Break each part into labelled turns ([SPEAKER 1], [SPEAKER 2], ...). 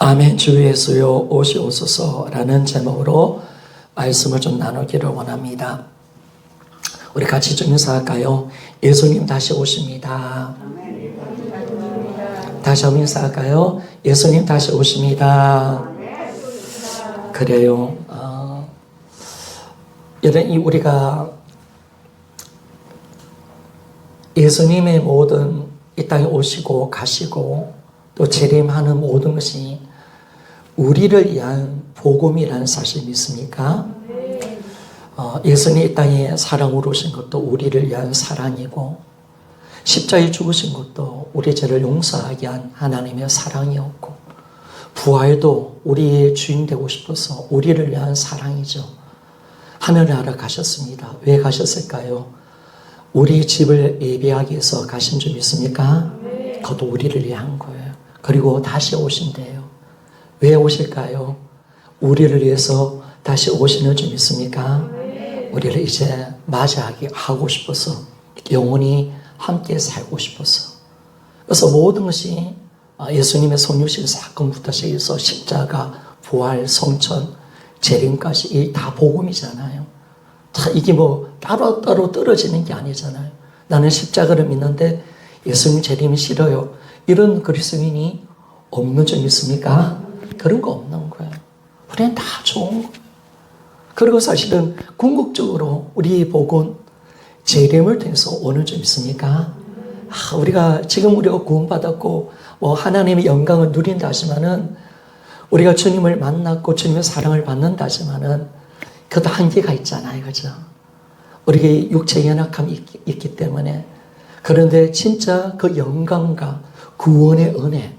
[SPEAKER 1] 아멘. 주 예수여 오시옵소서라는 제목으로 말씀을 좀 나누기를 원합니다. 우리 같이 좀 인사할까요? 예수님 다시 오십니다. 다시 한번 인사할까요? 예수님 다시 오십니다. 그래요. 우리가 예수님의 모든 이 땅에 오시고 가시고 또 재림하는 모든 것이 우리를 위한 복음이라는 사실 믿습니까? 예수님 이 땅에 사랑으로 오신 것도 우리를 위한 사랑이고 십자가에 죽으신 것도 우리 죄를 용서하기 위한 하나님의 사랑이었고 부활도 우리의 주인 되고 싶어서 우리를 위한 사랑이죠. 하늘나라 가셨습니다. 왜 가셨을까요? 우리 집을 예비하기 위해서 가신 줄 믿습니까? 그것도 우리를 위한 거예요. 그리고 다시 오신대요. 왜 오실까요? 우리를 위해서 다시 오시는 줄 믿습니까? 우리를 이제 맞이하기 하고 싶어서 영원히 함께 살고 싶어서. 그래서 모든 것이 예수님의 성육신 사건부터 시작해서 십자가, 부활, 성천, 재림까지 이 다 복음이잖아요. 다 이게 뭐 따로따로 떨어지는 게 아니잖아요. 나는 십자가를 믿는데 예수님 재림이 싫어요. 이런 그리스도인이 없는 줄 믿습니까? 그런 거 없는 거예요. 우리는 다 좋은 거예요. 그리고 사실은 궁극적으로 우리 복은 재림을 통해서 오는 줄 믿습니까? 우리가 지금 우리가 구원받았고 하나님의 영광을 누린다 하지만은 우리가 주님을 만났고 주님의 사랑을 받는다 하지만은 그것도 한계가 있잖아요. 그죠? 우리의 육체의 연약함이 있기 때문에. 그런데 진짜 그 영광과 구원의 은혜,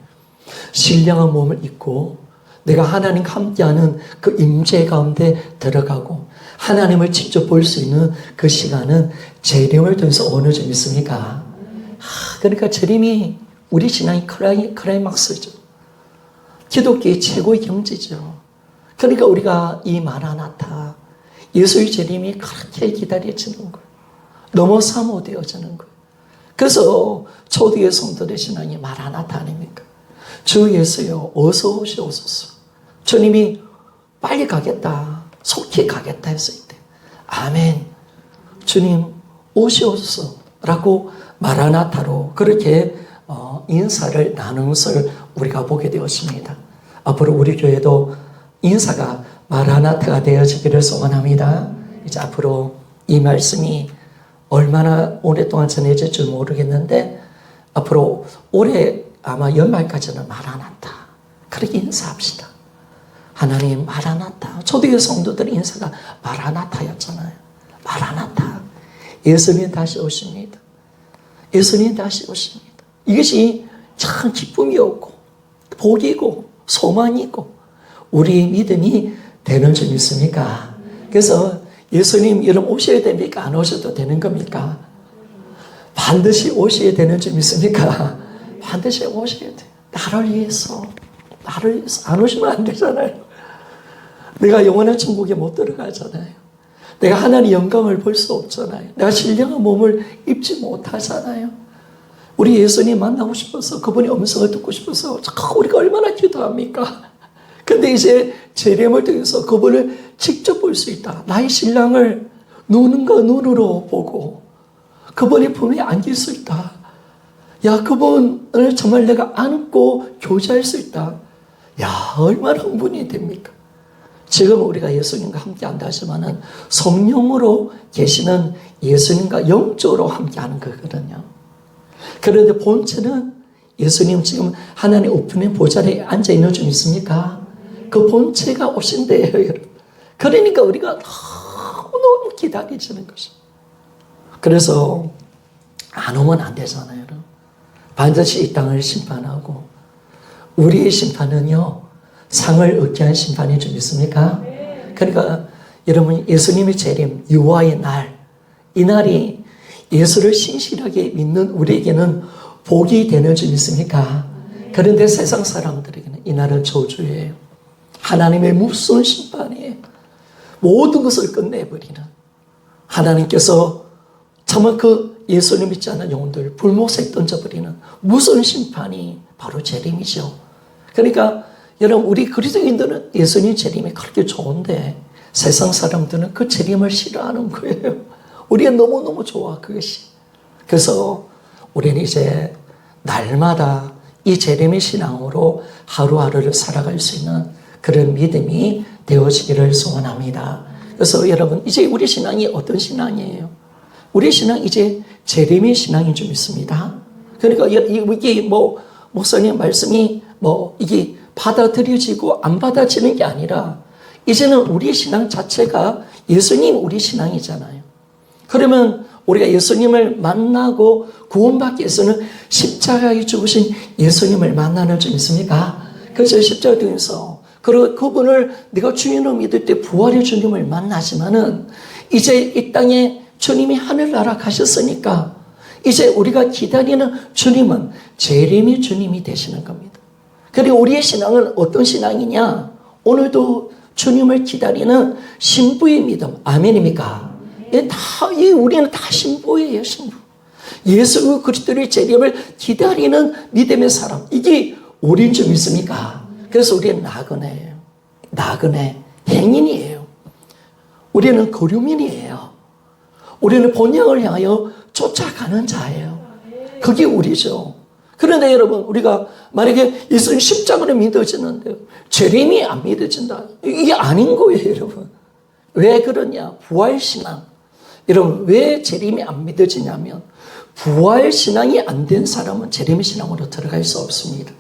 [SPEAKER 1] 신령한 몸을 입고 내가 하나님과 함께하는 그 임재 가운데 들어가고 하나님을 직접 볼 수 있는 그 시간은 재림을 통해서 오는 줄 믿습니까? 그러니까 재림이 우리 신앙의 클라이막스죠. 기독교의 최고의 경지죠. 그러니까 우리가 이 마라나타, 예수의 재림이 그렇게 기다려지는 거예요. 너무 사모되어지는 거예요. 그래서 초대의 성도의 신앙이 마라나타 아닙니까? 주 예수여 어서 오시옵소서. 주님이 빨리 가겠다, 속히 가겠다 했을 때 아멘, 주님 오시옵소서 라고 마라나타로 그렇게 인사를 나누는 것을 우리가 보게 되었습니다. 앞으로 우리 교회도 인사가 마라나타가 되어지기를 소원합니다. 이제 앞으로 이 말씀이 얼마나 오랫동안 전해질 줄 모르겠는데 앞으로 올해 아마 연말까지는 마라나타 그렇게 인사합시다. 하나님 마라나타. 초대교회 성도들 인사가 마라나타였잖아요. 마라나타. 예수님 다시 오십니다. 예수님 다시 오십니다. 이것이 참 기쁨이었고 복이고 소망이고 우리 믿음이 되는 줄 믿습니까? 그래서 예수님 이름 오셔야 됩니까? 안 오셔도 되는 겁니까? 반드시 오셔야 되는 줄 믿습니까? 반드시 오셔야 돼. 나를 위해서 안 오시면 안 되잖아요. 내가 영원한 천국에 못 들어가잖아요. 내가 하나님의 영광을 볼 수 없잖아요. 내가 신령한 몸을 입지 못하잖아요. 우리 예수님 만나고 싶어서 그분의 음성을 듣고 싶어서 우리가 얼마나 기도합니까? 근데 이제 재림을 통해서 그분을 직접 볼 수 있다. 나의 신랑을 눈과 눈으로 보고 그분의 품에 안길 수 있다. 야, 그분을 정말 내가 안고 교제할 수 있다. 야, 얼마나 흥분이 됩니까? 지금 우리가 예수님과 함께 한다 하지만은 성령으로 계시는 예수님과 영적으로 함께 하는 거거든요. 그런데 본체는 예수님 지금 하나님 우편의 보좌에 앉아 있는 줄 믿습니까? 그 본체가 오신대요, 여러분. 그러니까 우리가 너무 기다리시는 것이죠. 그래서 안 오면 안 되잖아요, 여러분. 반드시 이 땅을 심판하고 우리의 심판은요 상을 얻게 한 심판인 줄 믿습니까? 그러니까 여러분 예수님의 재림 유아의 날, 이 날이 예수를 신실하게 믿는 우리에게는 복이 되는 줄 믿습니까? 그런데 세상 사람들에게는 이 날은 저주예요. 하나님의 무서운 심판이에요. 모든 것을 끝내버리는 하나님께서 정말 그 예수를 믿지 않는 영혼들 불못에 던져버리는 무서운 심판이 바로 재림이죠. 그러니까 여러분, 우리 그리스도인들은 예수님 재림이 그렇게 좋은데 세상 사람들은 그 재림을 싫어하는 거예요. 우리가 너무너무 좋아, 그것이. 그래서 우리는 이제 날마다 이 재림의 신앙으로 하루하루를 살아갈 수 있는 그런 믿음이 되어지기를 소원합니다. 그래서 여러분, 이제 우리 신앙이 어떤 신앙이에요? 우리 신앙 이제 재림의 신앙인 줄 믿습니다. 그러니까 이게 목사님 말씀이 이게 받아들여지고 안 받아지는 게 아니라 이제는 우리 신앙 자체가 예수님 우리 신앙이잖아요. 그러면 우리가 예수님을 만나고 구원받기 위해서는 십자가에 죽으신 예수님을 만나는 줄 믿습니까? 그래서 십자가 등에서 그분을 내가 주인으로 믿을 때 부활의 주님을 만나지만은 이제 이 땅에 주님이 하늘나라 가셨으니까 이제 우리가 기다리는 주님은 재림의 주님이 되시는 겁니다. 그리고 우리의 신앙은 어떤 신앙이냐? 오늘도 주님을 기다리는 신부의 믿음. 아멘입니까? 우리는 다 신부예요, 신부. 예수 그리스도의 재림을 기다리는 믿음의 사람. 이게 우리인 줄 믿습니까? 그래서 우리는 나그네예요. 나그네, 행인이에요. 우리는 거류민이에요. 우리는 본향을 향하여 쫓아가는 자예요. 그게 우리죠. 그런데 여러분, 우리가 만약에 예수님 십자가를 믿어지는데 재림이 안 믿어진다. 이게 아닌 거예요, 여러분. 왜 그러냐? 부활신앙. 여러분, 왜 재림이 안 믿어지냐면 부활신앙이 안 된 사람은 재림의 신앙으로 들어갈 수 없습니다.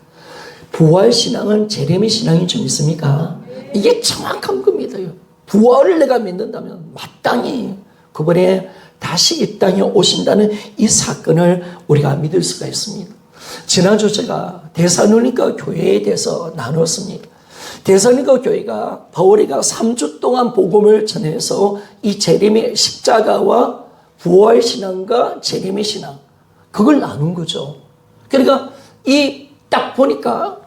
[SPEAKER 1] 부활신앙은 재림의 신앙인 줄 믿습니까? 이게 정확한 겁니다. 부활을 내가 믿는다면 마땅히 그분의 다시 이 땅에 오신다는 이 사건을 우리가 믿을 수가 있습니다. 지난주 제가 데살로니가 교회에 대해서 나눴습니다. 데살로니가 교회가 바울이가 3주 동안 복음을 전해서 이 재림의 십자가와 부활신앙과 재림의 신앙 그걸 나눈 거죠. 그러니까 이 딱 보니까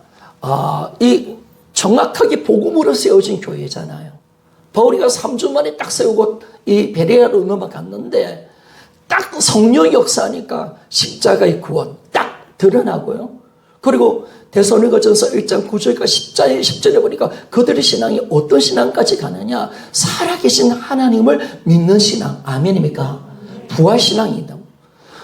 [SPEAKER 1] 이 정확하게 복음으로 세워진 교회잖아요. 바울이가 3주 만에 딱 세우고 이 베레아로 넘어갔는데 딱 성령 역사하니까 십자가의 구원 딱 드러나고요. 그리고 데살로니가전서 1장 9절과 10절에 보니까 그들의 신앙이 어떤 신앙까지 가느냐? 살아계신 하나님을 믿는 신앙. 아멘입니까? 부활신앙이다.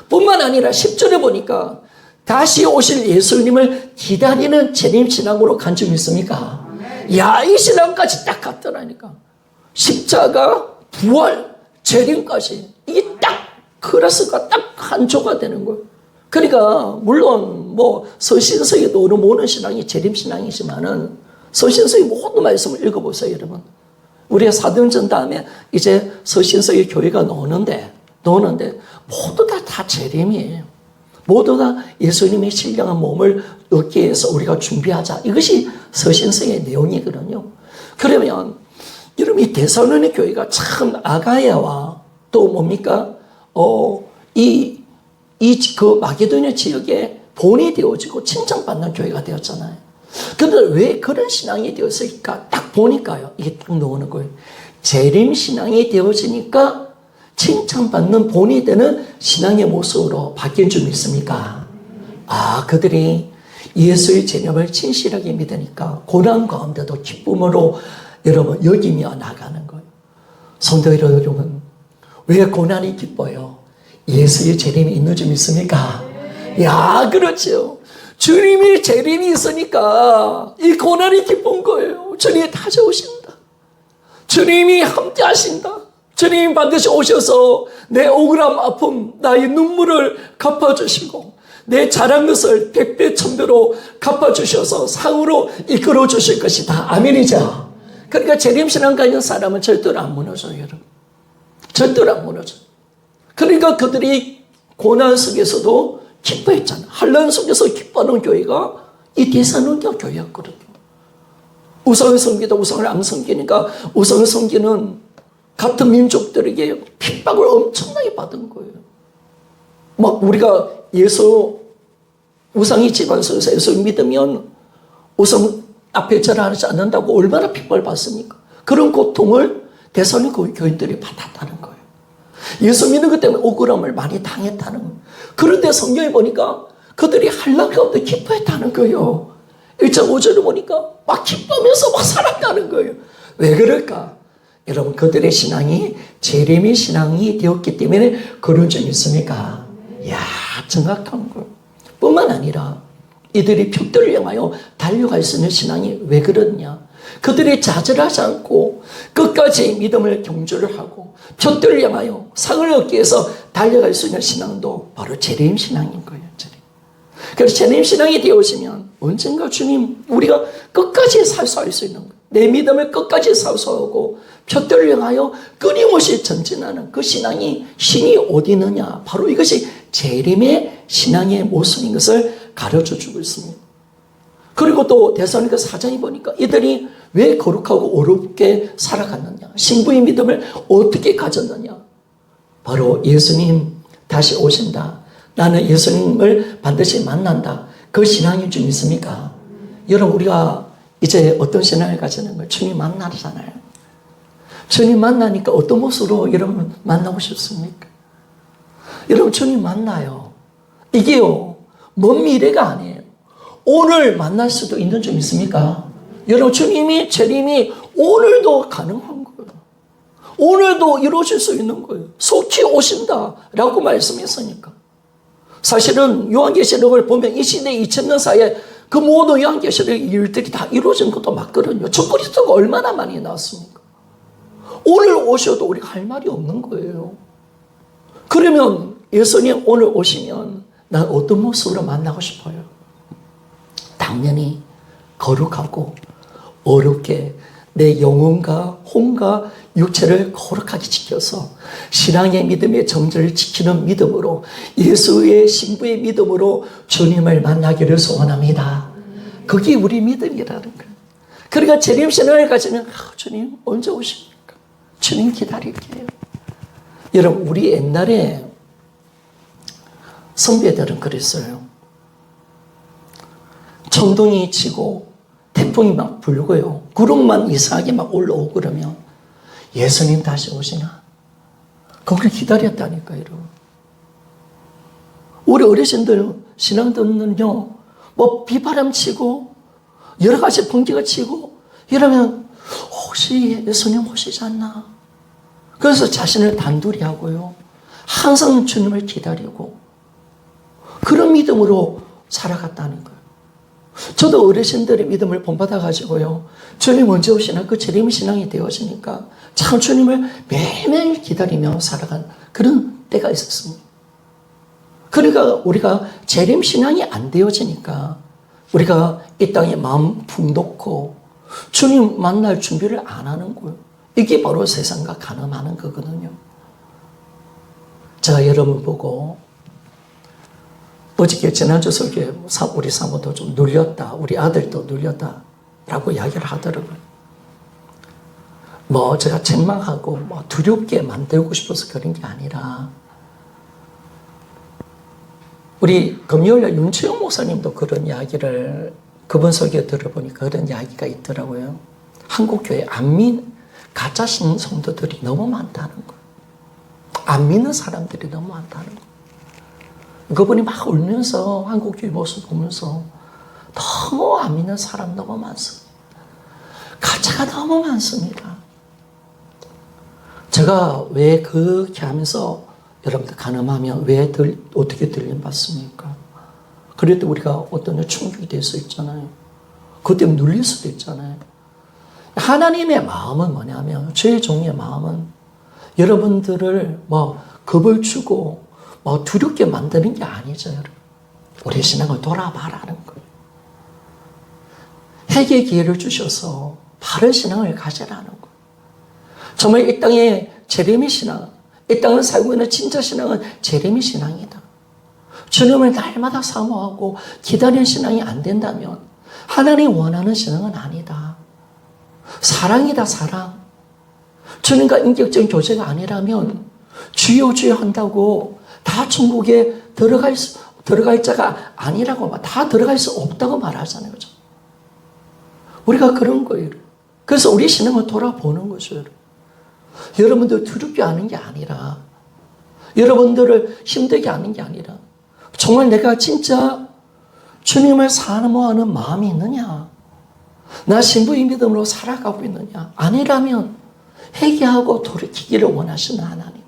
[SPEAKER 1] 뿐만 아니라 10절에 보니까 다시 오실 예수님을 기다리는 재림신앙으로 간 줄 믿습니까? 야, 이 신앙까지 딱 갔더라니까. 십자가, 부활, 재림까지. 이게 딱 클래스가 딱 한 조가 되는 거예요. 그러니까 물론 서신서에도 모는 신앙이 재림신앙이지만은 서신서의 모든 말씀을 읽어보세요, 여러분. 우리가 사도행전 다음에 이제 서신서의 교회가 나오는데 모두 다 재림이에요. 모두 다 예수님의 신령한 몸을 얻기 위해서 우리가 준비하자. 이것이 서신서의 내용이거든요. 그러면 여러분, 이 데살로니가 교회가 참 아가야와 또 뭡니까? 그 마게도냐 지역에 본이 되어지고 칭찬받는 교회가 되었잖아요. 그런데 왜 그런 신앙이 되었을까? 딱 보니까요. 이게 딱 나오는 거예요. 재림신앙이 되어지니까 칭찬받는 본이 되는 신앙의 모습으로 바뀐 줄 믿습니까? 그들이 예수의 재림을 진실하게 믿으니까 고난 가운데도 기쁨으로 여러분 여기며 나가는 거예요. 성도 여러분, 왜 고난이 기뻐요? 예수의 재림이 있는 줄 믿습니까? 야, 그렇죠. 주님의 재림이 있으니까 이 고난이 기쁜 거예요. 주님이 다져오신다. 주님이 함께 하신다. 주님이 반드시 오셔서 내 억울함, 아픔, 나의 눈물을 갚아주시고 내 잘한 것을 백배 천배로 갚아주셔서 상으로 이끌어 주실 것이다. 아멘이죠. 그러니까 재림신앙 가진 사람은 절대로 안 무너져요, 여러분. 절대로 안 무너져. 그러니까 그들이 고난 속에서도 기뻐했잖아요. 환난 속에서 기뻐하는 교회가 이 데살로니가 교회였거든요. 우상을 섬기다 우상을 안 섬기니까 우상을 섬기는 같은 민족들에게 핍박을 엄청나게 받은 거예요. 우리가 우상이 집안 속에서 예수 믿으면 우상 앞에 절하지 않는다고 얼마나 핍박을 받습니까? 그런 고통을 데살로니가 교인들이 받았다는 거예요. 예수 믿는 것 때문에 억울함을 많이 당했다는 거예요. 그런데 성경에 보니까 그들이 환난 가운데 기뻐했다는 거예요. 1장 5절을 보니까 막 기뻐하면서 막 살아가는 거예요. 왜 그럴까? 여러분, 그들의 신앙이 재림의 신앙이 되었기 때문에 그런 점이 있습니까? 이야, 정확한 거예요. 뿐만 아니라 이들이 표들을 향하여 달려갈 수 있는 신앙이 왜 그러냐? 그들이 좌절하지 않고 끝까지 믿음을 경주를 하고 표들을 향하여 상을 얻기 위해서 달려갈 수 있는 신앙도 바로 재림 신앙인 거예요. 그래서 재림 신앙이 되어지면 언젠가 주님, 우리가 끝까지 살수할 수 있는 거예요. 내 믿음을 끝까지 살수하고 표들을 향하여 끊임없이 전진하는 그 신앙이 신이 어디 있느냐? 바로 이것이 재림의 신앙의 모습인 것을 가르쳐 주고 있습니다. 그리고 또 데살로니가 4장에 보니까 이들이 왜 거룩하고 어렵게 살아갔느냐? 신부의 믿음을 어떻게 가졌느냐? 바로 예수님 다시 오신다. 나는 예수님을 반드시 만난다. 그 신앙이 좀 있습니까? 여러분, 우리가 이제 어떤 신앙을 가지는 거예요? 주님 만나잖아요. 주님 만나니까 어떤 모습으로 여러분 만나고 싶습니까? 여러분, 주님 만나요. 이게요, 먼 미래가 아니에요. 오늘 만날 수도 있는 점 있습니까? 여러분, 주님이 재림이 오늘도 가능한 거예요. 오늘도 이루어질 수 있는 거예요. 속히 오신다라고 말씀했으니까. 사실은 요한계시록을 보면 이 시대 2000년 사이에 그 모든 요한계시록 일들이 다 이루어진 것도 맞거든요. 저 그리스도가 얼마나 많이 나왔습니까? 오늘 오셔도 우리가 할 말이 없는 거예요. 그러면 예수님 오늘 오시면 난 어떤 모습으로 만나고 싶어요? 당연히 거룩하고 어렵게 내 영혼과 혼과 육체를 거룩하게 지켜서 신앙의 믿음의 정절을 지키는 믿음으로 예수의 신부의 믿음으로 주님을 만나기를 소원합니다. 그게 우리 믿음이라는 거예요. 그러니까 재림 신앙을 가지면 주님 언제 오십니까? 주님 기다릴게요. 여러분, 우리 옛날에 선배들은 그랬어요. 천둥이 치고 태풍이 막 불고요. 구름만 이상하게 막 올라오고 그러면 예수님 다시 오시나? 그걸 기다렸다니까요, 여러분. 우리 어르신들, 신앙들은요, 뭐 비바람 치고 여러 가지 번개가 치고 이러면 혹시 예수님 오시지 않나? 그래서 자신을 단둘이 하고요. 항상 주님을 기다리고 그런 믿음으로 살아갔다는 거예요. 저도 어르신들의 믿음을 본받아가지고요. 주님 언제 오시나? 그 재림 신앙이 되어지니까 참 주님을 매일매일 기다리며 살아간 그런 때가 있었습니다. 그러니까 우리가 재림 신앙이 안 되어지니까 우리가 이 땅에 마음 푹 놓고 주님 만날 준비를 안 하는 거예요. 이게 바로 세상과 가늠하는 거거든요. 제가 여러분 보고 어저께 지난주 설교에 우리 사모도 좀 눌렸다. 우리 아들도 눌렸다. 라고 이야기를 하더라고요. 뭐 제가 책망하고 뭐 두렵게 만들고 싶어서 그런 게 아니라 우리 금요일날 윤치영 목사님도 그런 이야기를 그분 설교 들어보니까 그런 이야기가 있더라고요. 한국교회 안 믿는 가짜 성도들이 너무 많다는 거예요. 안 믿는 사람들이 너무 많다는 거예요. 그분이 막 울면서 한국교회 모습 보면서 너무 안 믿는 사람 너무 많습니다. 가짜가 너무 많습니다. 제가 왜 그렇게 하면서 여러분들 가늠하면 왜 어떻게 들림 받습니까? 그래도 우리가 어떤 충격이 될 수 있잖아요. 그것 때문에 눌릴 수도 있잖아요. 하나님의 마음은 뭐냐면 죄의 종의 마음은 여러분들을 뭐 겁을 주고 뭐 두렵게 만드는 게 아니죠, 여러분. 우리 신앙을 돌아봐라는 거예요. 회개의 기회를 주셔서 바른 신앙을 가지라는 거예요. 정말 이 땅에 재림의 신앙, 이 땅을 살고 있는 진짜 신앙은 재림의 신앙이다. 주님을 날마다 사모하고 기다리는 신앙이 안 된다면 하나님 원하는 신앙은 아니다. 사랑이다, 사랑. 주님과 인격적인 교제가 아니라면 주여 주여 한다고 다 천국에 들어갈 자가 아니라고 다 들어갈 수 없다고 말하잖아요. 그죠? 우리가 그런 거예요. 그래서 우리 신앙을 돌아보는 거죠. 여러분들 두렵게 하는 게 아니라 여러분들을 힘들게 하는 게 아니라 정말 내가 진짜 주님을 사모하는 마음이 있느냐? 나 신부의 믿음으로 살아가고 있느냐? 아니라면 회개하고 돌이키기를 원하시는 하나님.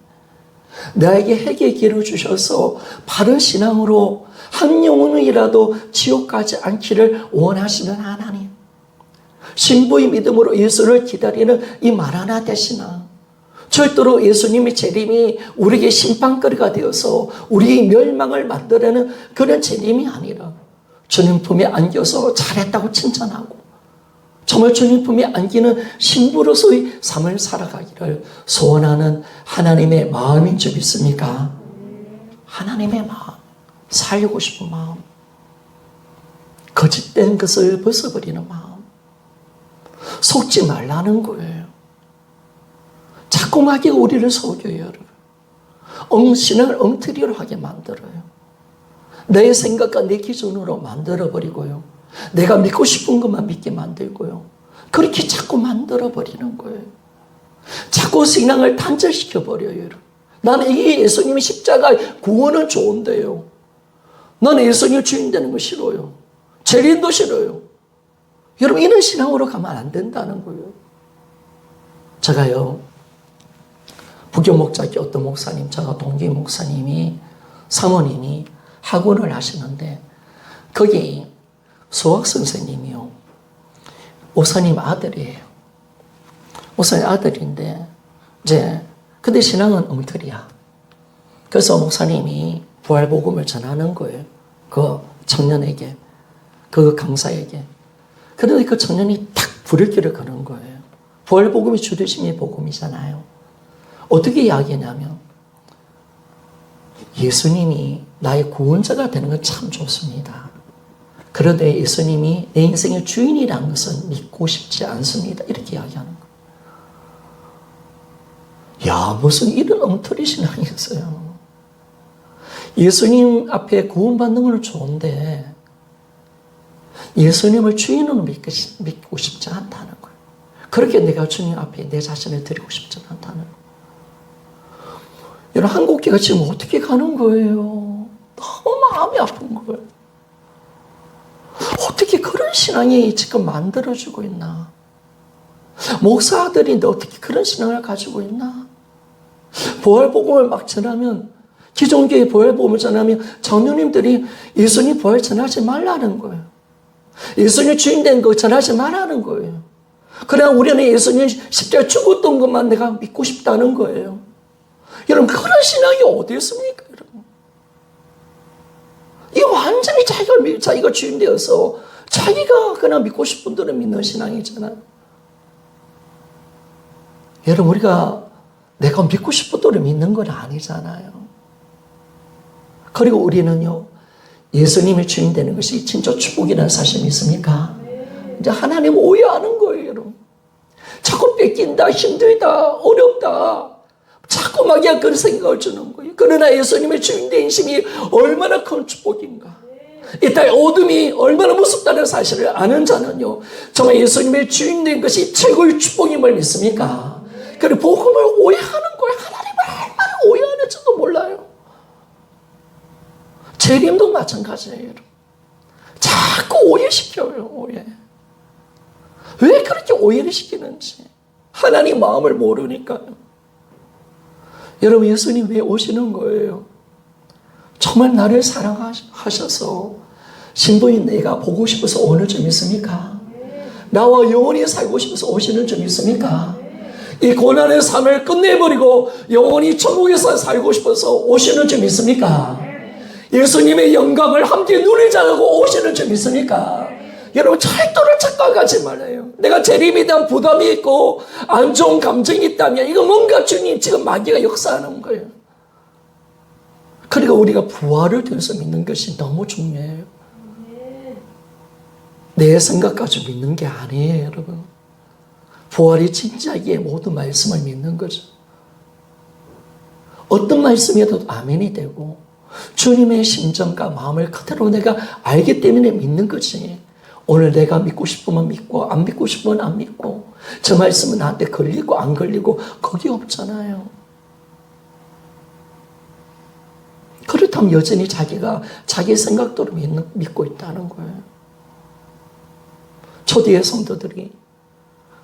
[SPEAKER 1] 나에게 회개의 길을 주셔서 바른 신앙으로 한 영혼이라도 지옥 가지 않기를 원하시는 하나님. 신부의 믿음으로 예수를 기다리는 이 마라나 되시나. 절대로 예수님의 재림이 우리에게 심판거리가 되어서 우리의 멸망을 만들어내는 그런 재림이 아니라 주님 품에 안겨서 잘했다고 칭찬하고 정말 주님 품에 안기는 신부로서의 삶을 살아가기를 소원하는 하나님의 마음인 줄 믿습니까? 하나님의 마음, 살고 싶은 마음, 거짓된 것을 벗어버리는 마음, 속지 말라는 거예요. 자꾸하게 우리를 속여요, 여러분. 신앙을 엉터리로 하게 만들어요. 내 생각과 내 기준으로 만들어버리고요. 내가 믿고 싶은 것만 믿게 만들고요. 그렇게 자꾸 만들어버리는 거예요. 자꾸 신앙을 단절시켜버려요, 여러분. 나는 이게 예수님의 십자가 구원은 좋은데요. 나는 예수님 주인 되는 거 싫어요. 재림도 싫어요. 여러분, 이런 신앙으로 가면 안 된다는 거예요. 제가요, 부교 목자께 어떤 목사님, 제가 동기 목사님이, 사모님이 학원을 하시는데, 거기 수학 선생님이요. 목사님 아들이에요. 목사님 아들인데, 근데 신앙은 엉터리야. 그래서 목사님이 부활복음을 전하는 거예요. 그 청년에게, 그 강사에게. 그런데 그 청년이 탁 불길을 거는 거예요. 부활복음이 주되심의 복음이잖아요. 어떻게 이야기하냐면, 예수님이 나의 구원자가 되는 건 참 좋습니다. 그런데 예수님이 내 인생의 주인이라는 것은 믿고 싶지 않습니다. 이렇게 이야기하는 거예요. 야, 무슨 이런 엉터리 신앙이 있어요. 예수님 앞에 구원받는 건 좋은데 예수님을 주인으로 믿고 싶지 않다는 거예요. 그렇게 내가 주님 앞에 내 자신을 드리고 싶지 않다는 거예요. 여러분, 한국교회가 지금 어떻게 가는 거예요? 너무 마음이 아픈 거예요. 어떻게 그런 신앙이 지금 만들어지고 있나? 목사들인데 어떻게 그런 신앙을 가지고 있나? 부활복음을 막 전하면, 기존교회 부활복음을 전하면 장로님들이 예수님 부활 전하지 말라는 거예요. 예수님 주인 된 거 전하지 말라는 거예요. 그냥 우리는 예수님 십자가에 죽었던 것만 내가 믿고 싶다는 거예요. 여러분, 그런 신앙이 어디 있습니까, 여러분? 이 완전히 자기가 주인 되어서 자기가 그냥 믿고 싶은 대로 믿는 신앙이잖아요. 여러분, 우리가 내가 믿고 싶은 대로 믿는 건 아니잖아요. 그리고 우리는요, 예수님이 주인 되는 것이 진짜 축복이라는 사실 믿습니까? 이제 하나님 오해하는 거예요, 여러분. 자꾸 뺏긴다, 힘들다, 어렵다. 자꾸 막이야 그런 생각을 주는 거예요. 그러나 예수님의 주인 되심이 얼마나 큰 축복인가. 이 땅의 어둠이 얼마나 무섭다는 사실을 아는 자는요, 정말 예수님의 주인 된 것이 최고의 축복임을 믿습니까? 그리고 복음을 오해하는 거예요. 하나님을 얼마나 오해하는지도 몰라요. 재림도 마찬가지예요, 여러분. 자꾸 오해시켜요, 오해. 왜 그렇게 오해를 시키는지. 하나님 마음을 모르니까요. 여러분, 예수님 왜 오시는 거예요? 정말 나를 사랑하셔서 신부인 내가 보고 싶어서 오는 줄 믿습니까? 나와 영원히 살고 싶어서 오시는 줄 믿습니까? 이 고난의 삶을 끝내버리고 영원히 천국에서 살고 싶어서 오시는 줄 믿습니까? 예수님의 영광을 함께 누리자고 오시는 줄 믿습니까? 여러분, 절대로 착각하지 말아요. 내가 재림에 대한 부담이 있고 안 좋은 감정이 있다면 이거 뭔가 주님 지금 마귀가 역사하는 거예요. 그리고 우리가 부활을 통해서 믿는 것이 너무 중요해요. 내 생각 가지고 믿는 게 아니에요, 여러분. 부활이 진짜기에 모든 말씀을 믿는 거죠. 어떤 말씀이라도 아멘이 되고 주님의 심정과 마음을 그대로 내가 알기 때문에 믿는 거지. 오늘 내가 믿고 싶으면 믿고 안 믿고 싶으면 안 믿고 저 말씀은 나한테 걸리고 안 걸리고 거기 없잖아요. 그렇다면 여전히 자기가 자기 생각대로 믿고 있다는 거예요. 초대의 성도들이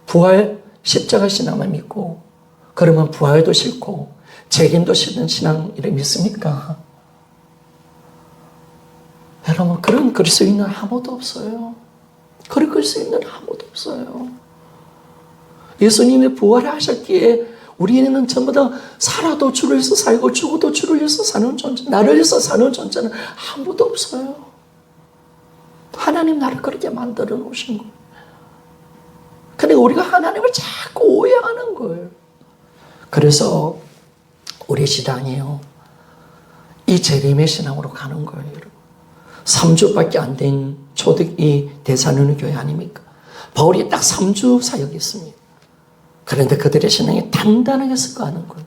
[SPEAKER 1] 부활 십자가 신앙만 믿고 그러면 부활도 싫고 재림도 싫은 신앙을 믿습니까? 여러분, 그런 그리스도인은 아무도 없어요. 그런 그리스도인은 아무도 없어요. 예수님이 부활하셨기에 우리는 전부 다 살아도 주를 위해서 살고 죽어도 주를 위해서 사는 존재, 나를 위해서 사는 존재는 아무도 없어요. 하나님 나를 그렇게 만들어 놓으신 거예요. 근데 우리가 하나님을 자꾸 오해하는 거예요. 그래서 우리 신앙이요, 이 재림의 신앙으로 가는 거예요, 여러분. 3주밖에 안 된 초대이 데살로니가 교회 아닙니까? 바울이 딱 3주 사역했습니다. 그런데 그들의 신앙이 단단하게 서가는 거예요.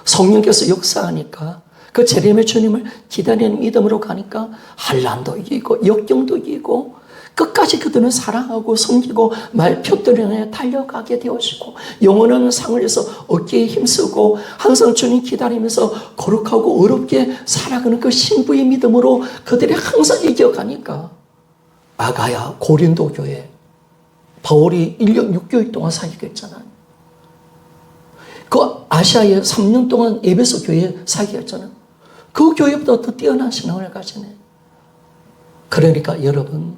[SPEAKER 1] 성령께서 역사하니까 그 재림의 주님을 기다리는 믿음으로 가니까 한란도 이기고 역경도 이기고 끝까지 그들은 사랑하고 섬기고 말표들을 향해 달려가게 되어지고 영원한 상을 위해서 어깨에 힘쓰고 항상 주님 기다리면서 거룩하고 어렵게 살아가는 그 신부의 믿음으로 그들이 항상 이겨가니까 아가야 고린도 교회 바울이 1년 6개월 동안 사역했잖아요. 그 아시아에 3년 동안 에베소 교회에 사역했잖아요. 그 교회보다 더 뛰어난 신앙을 가지네. 그러니까 여러분,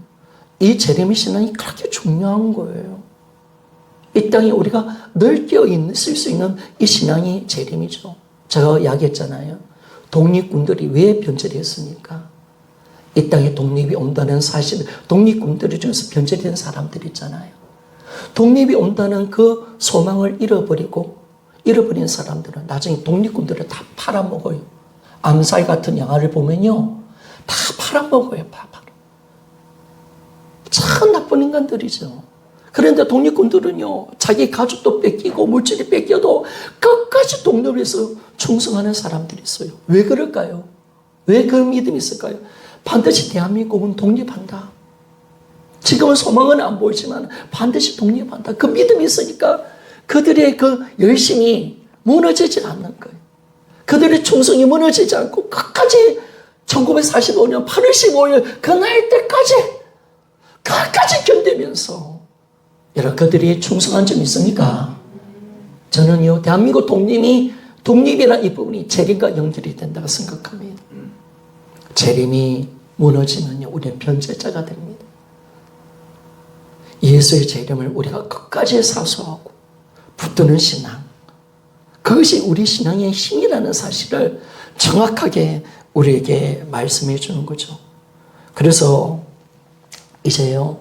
[SPEAKER 1] 이 재림의 신앙이 그렇게 중요한 거예요. 이 땅에 우리가 늘 끼어 있을 수 있는 이 신앙이 재림이죠. 제가 이야기했잖아요. 독립군들이 왜 변절이 했습니까? 이 땅에 독립이 온다는 사실, 독립군들 중에서 변절이 된 사람들 있잖아요. 독립이 온다는 그 소망을 잃어버린 사람들은 나중에 독립군들을 다 팔아먹어요. 암살 같은 영화를 보면요, 다 팔아먹어요. 참 나쁜 인간들이죠. 그런데 독립군들은요, 자기 가족도 뺏기고 물질이 뺏겨도 끝까지 독립을 위해서 충성하는 사람들이 있어요. 왜 그럴까요? 왜 그 믿음이 있을까요? 반드시 대한민국은 독립한다. 지금은 소망은 안 보이지만 반드시 독립한다. 그 믿음이 있으니까 그들의 그 열심이 무너지지 않는 거예요. 그들의 충성이 무너지지 않고 끝까지 1945년 8월 15일 그날 때까지 끝까지 견디면서 여러분, 그들이 충성한 점이 있습니까? 저는요, 대한민국 독립이라는 이 부분이 재림과 연결이 된다고 생각합니다. 재림이 무너지면요, 우리는 변제자가 됩니다. 예수의 재림을 우리가 끝까지 사수하고 붙드는 신앙, 그것이 우리 신앙의 힘이라는 사실을 정확하게 우리에게 말씀해 주는 거죠. 그래서 이제요,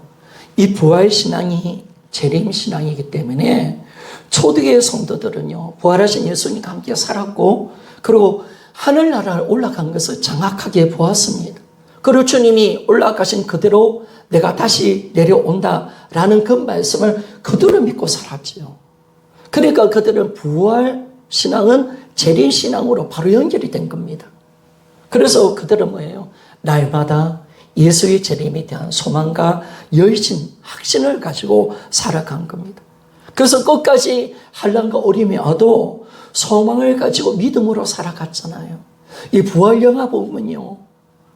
[SPEAKER 1] 이 부활 신앙이 재림 신앙이기 때문에 초대교회 성도들은요, 부활하신 예수님과 함께 살았고, 그리고 하늘나라를 올라간 것을 정확하게 보았습니다. 그리고 주님이 올라가신 그대로 내가 다시 내려온다라는 그 말씀을 그대로 믿고 살았지요. 그러니까 그들은 부활 신앙은 재림 신앙으로 바로 연결이 된 겁니다. 그래서 그들은 뭐예요? 날마다 예수의 재림에 대한 소망과 열심, 확신을 가지고 살아간 겁니다. 그래서 끝까지 환난과 어려움이 와도 소망을 가지고 믿음으로 살아갔잖아요. 이 부활 영화 보면요,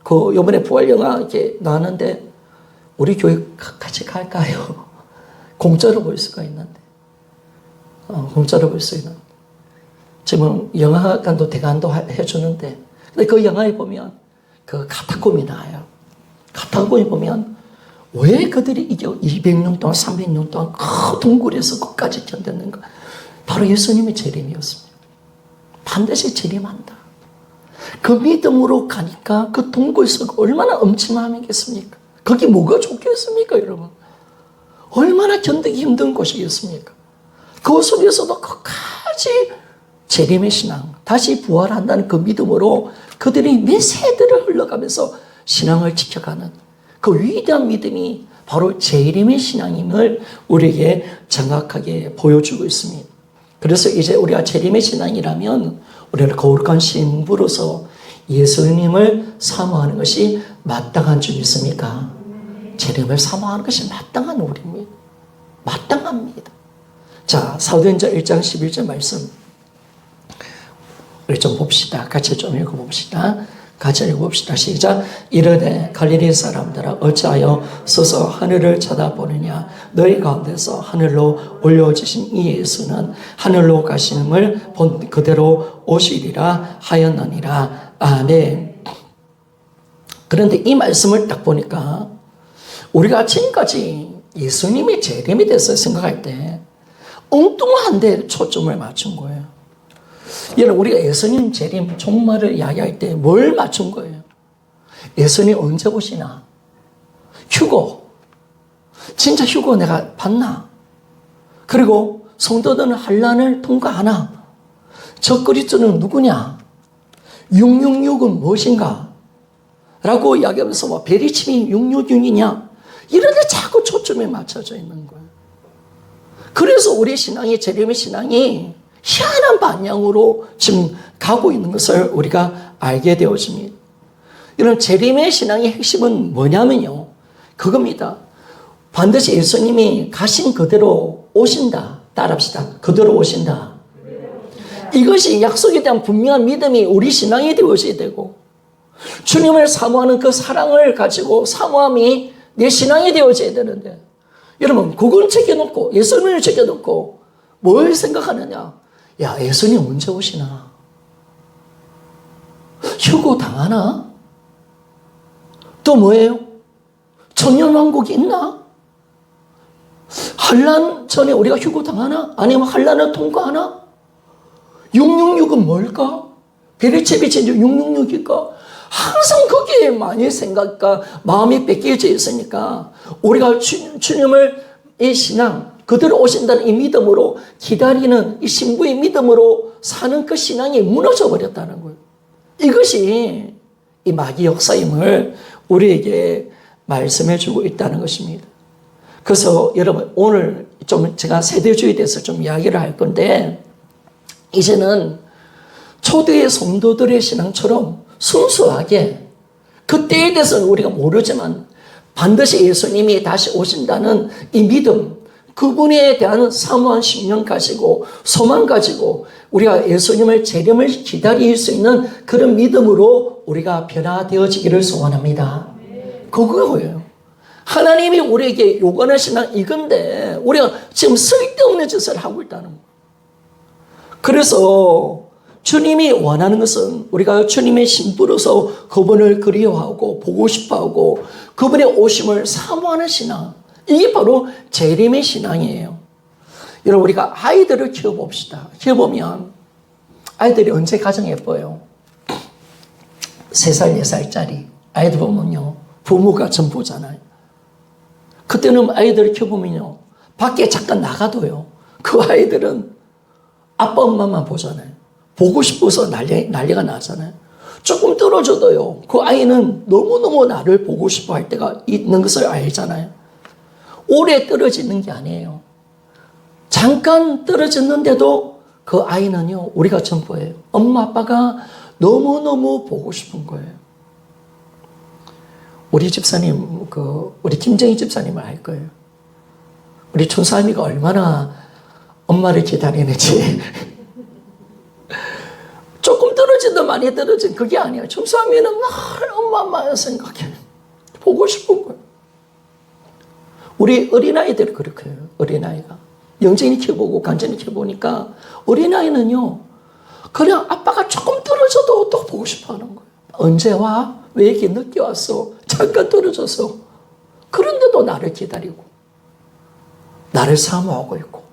[SPEAKER 1] 그 요번에 부활 영화 이렇게 나왔는데 우리 교회 같이 갈까요? 공짜로 볼 수가 있는데, 공짜로 볼 수 있는. 지금 영화관도 대관도 해주는데, 근데 그 영화에 보면 그 카타콤이 나와요. 카타콤에 보면 왜 그들이 이게 200년 동안 300년 동안 그 동굴에서 끝까지 견뎠는가? 바로 예수님의 재림이었습니다. 반드시 재림한다. 그 믿음으로 가니까 그 동굴에서 얼마나 엄침함이겠습니까? 거기 뭐가 좋겠습니까, 여러분? 얼마나 견디기 힘든 곳이겠습니까? 그 속에서도 끝까지 재림의 신앙, 다시 부활한다는 그 믿음으로 그들이 몇 세대를 흘러가면서 신앙을 지켜가는 그 위대한 믿음이 바로 재림의 신앙임을 우리에게 정확하게 보여주고 있습니다. 그래서 이제 우리가 재림의 신앙이라면 우리는 거룩한 신부로서 예수님을 사모하는 것이 마땅한 줄 믿습니까? 재림을 사모하는 것이 마땅한 우리입니다. 마땅합니다. 자, 사도행전 1장 11절 말씀 우리 좀 봅시다. 같이 좀 읽어봅시다. 같이 읽어봅시다. 시작. 이르되 갈릴리 사람들아 어찌하여 서서 하늘을 쳐다보느냐. 너희 가운데서 하늘로 올려지신 이 예수는 하늘로 가심을 본 그대로 오시리라 하였느니라. 아멘. 그런데 이 말씀을 딱 보니까 우리가 지금까지 예수님이 재림에 대해서 생각할 때 엉뚱한 데 초점을 맞춘 거예요. 여러분, 우리가 예수님 재림 종말을 이야기할 때 뭘 맞춘 거예요? 예수님 언제 오시나? 휴고. 진짜 휴고 내가 받나? 그리고 성도들은 환난을 통과하나? 저 그리스도는 누구냐? 666은 무엇인가? 라고 이야기하면서 뭐 베리침이 666이냐? 이런 데 자꾸 초점이 맞춰져 있는 거예요. 그래서 우리 신앙이, 재림의 신앙이 희한한 방향으로 지금 가고 있는 것을 우리가 알게 되어집니다. 여러분, 재림의 신앙의 핵심은 뭐냐면요. 그겁니다. 반드시 예수님이 가신 그대로 오신다. 따라합시다. 그대로 오신다. 이것이 약속에 대한 분명한 믿음이 우리 신앙이 되어져야 되고, 주님을 사모하는 그 사랑을 가지고 사모함이 내 신앙이 되어져야 되는데, 여러분, 그걸 챙겨놓고, 예수님을 챙겨놓고, 뭘 생각하느냐? 야, 예수님 언제 오시나? 휴고 당하나? 또 뭐예요? 천년왕국이 있나? 환난 전에 우리가 휴고 당하나? 아니면 환난을 통과하나? 666은 뭘까? 베르체비 진주 666일까? 항상 거기에 많이 생각과 마음이 뺏겨져 있으니까 우리가 주님을 이 신앙, 그대로 오신다는 이 믿음으로 기다리는 이 신부의 믿음으로 사는 그 신앙이 무너져 버렸다는 거예요. 이것이 이 마귀 역사임을 우리에게 말씀해 주고 있다는 것입니다. 그래서 여러분, 오늘 좀 제가 세대주의에 대해서 좀 이야기를 할 건데, 이제는 초대의 성도들의 신앙처럼 순수하게 그때에 대해서는 우리가 모르지만 반드시 예수님이 다시 오신다는 이 믿음, 그분에 대한 사모한 신령 가지고 소망 가지고 우리가 예수님을 재림을 기다릴 수 있는 그런 믿음으로 우리가 변화되어지기를 소원합니다. 그거예요. 하나님이 우리에게 요구하는 신앙 이건데 우리가 지금 쓸데없는 짓을 하고 있다는 거예요. 그래서 주님이 원하는 것은 우리가 주님의 신부로서 그분을 그리워하고 보고 싶어하고 그분의 오심을 사모하는 신앙, 이게 바로 재림의 신앙이에요. 여러분, 우리가 아이들을 키워봅시다. 키워보면 아이들이 언제 가장 예뻐요? 3살, 4살짜리 아이들 보면요, 부모가 전부잖아요. 그때는 아이들을 키워보면요, 밖에 잠깐 나가도요, 그 아이들은 아빠 엄마만 보잖아요. 보고 싶어서 난리가 나잖아요. 조금 떨어져도요, 그 아이는 너무너무 나를 보고 싶어 할 때가 있는 것을 알잖아요. 오래 떨어지는 게 아니에요. 잠깐 떨어졌는데도 그 아이는요, 우리가 전부예요. 엄마 아빠가 너무너무 보고 싶은 거예요. 우리 집사님, 우리 김정희 집사님을 알 거예요. 우리 촌사미가 얼마나 엄마를 기다리는지. 조금 떨어진다 많이 떨어진 그게 아니에요. 촌사미는 늘 엄마만 생각해. 보고 싶은 거예요. 우리 어린아이들이 그렇게 해요. 어린아이가. 영진이 키워보고 간전이 키워보니까 어린아이는요, 그냥 아빠가 조금 떨어져도 또 보고 싶어 하는 거예요. 언제 와? 왜 이렇게 늦게 왔어? 잠깐 떨어져서. 그런데도 나를 기다리고 나를 사모하고 있고,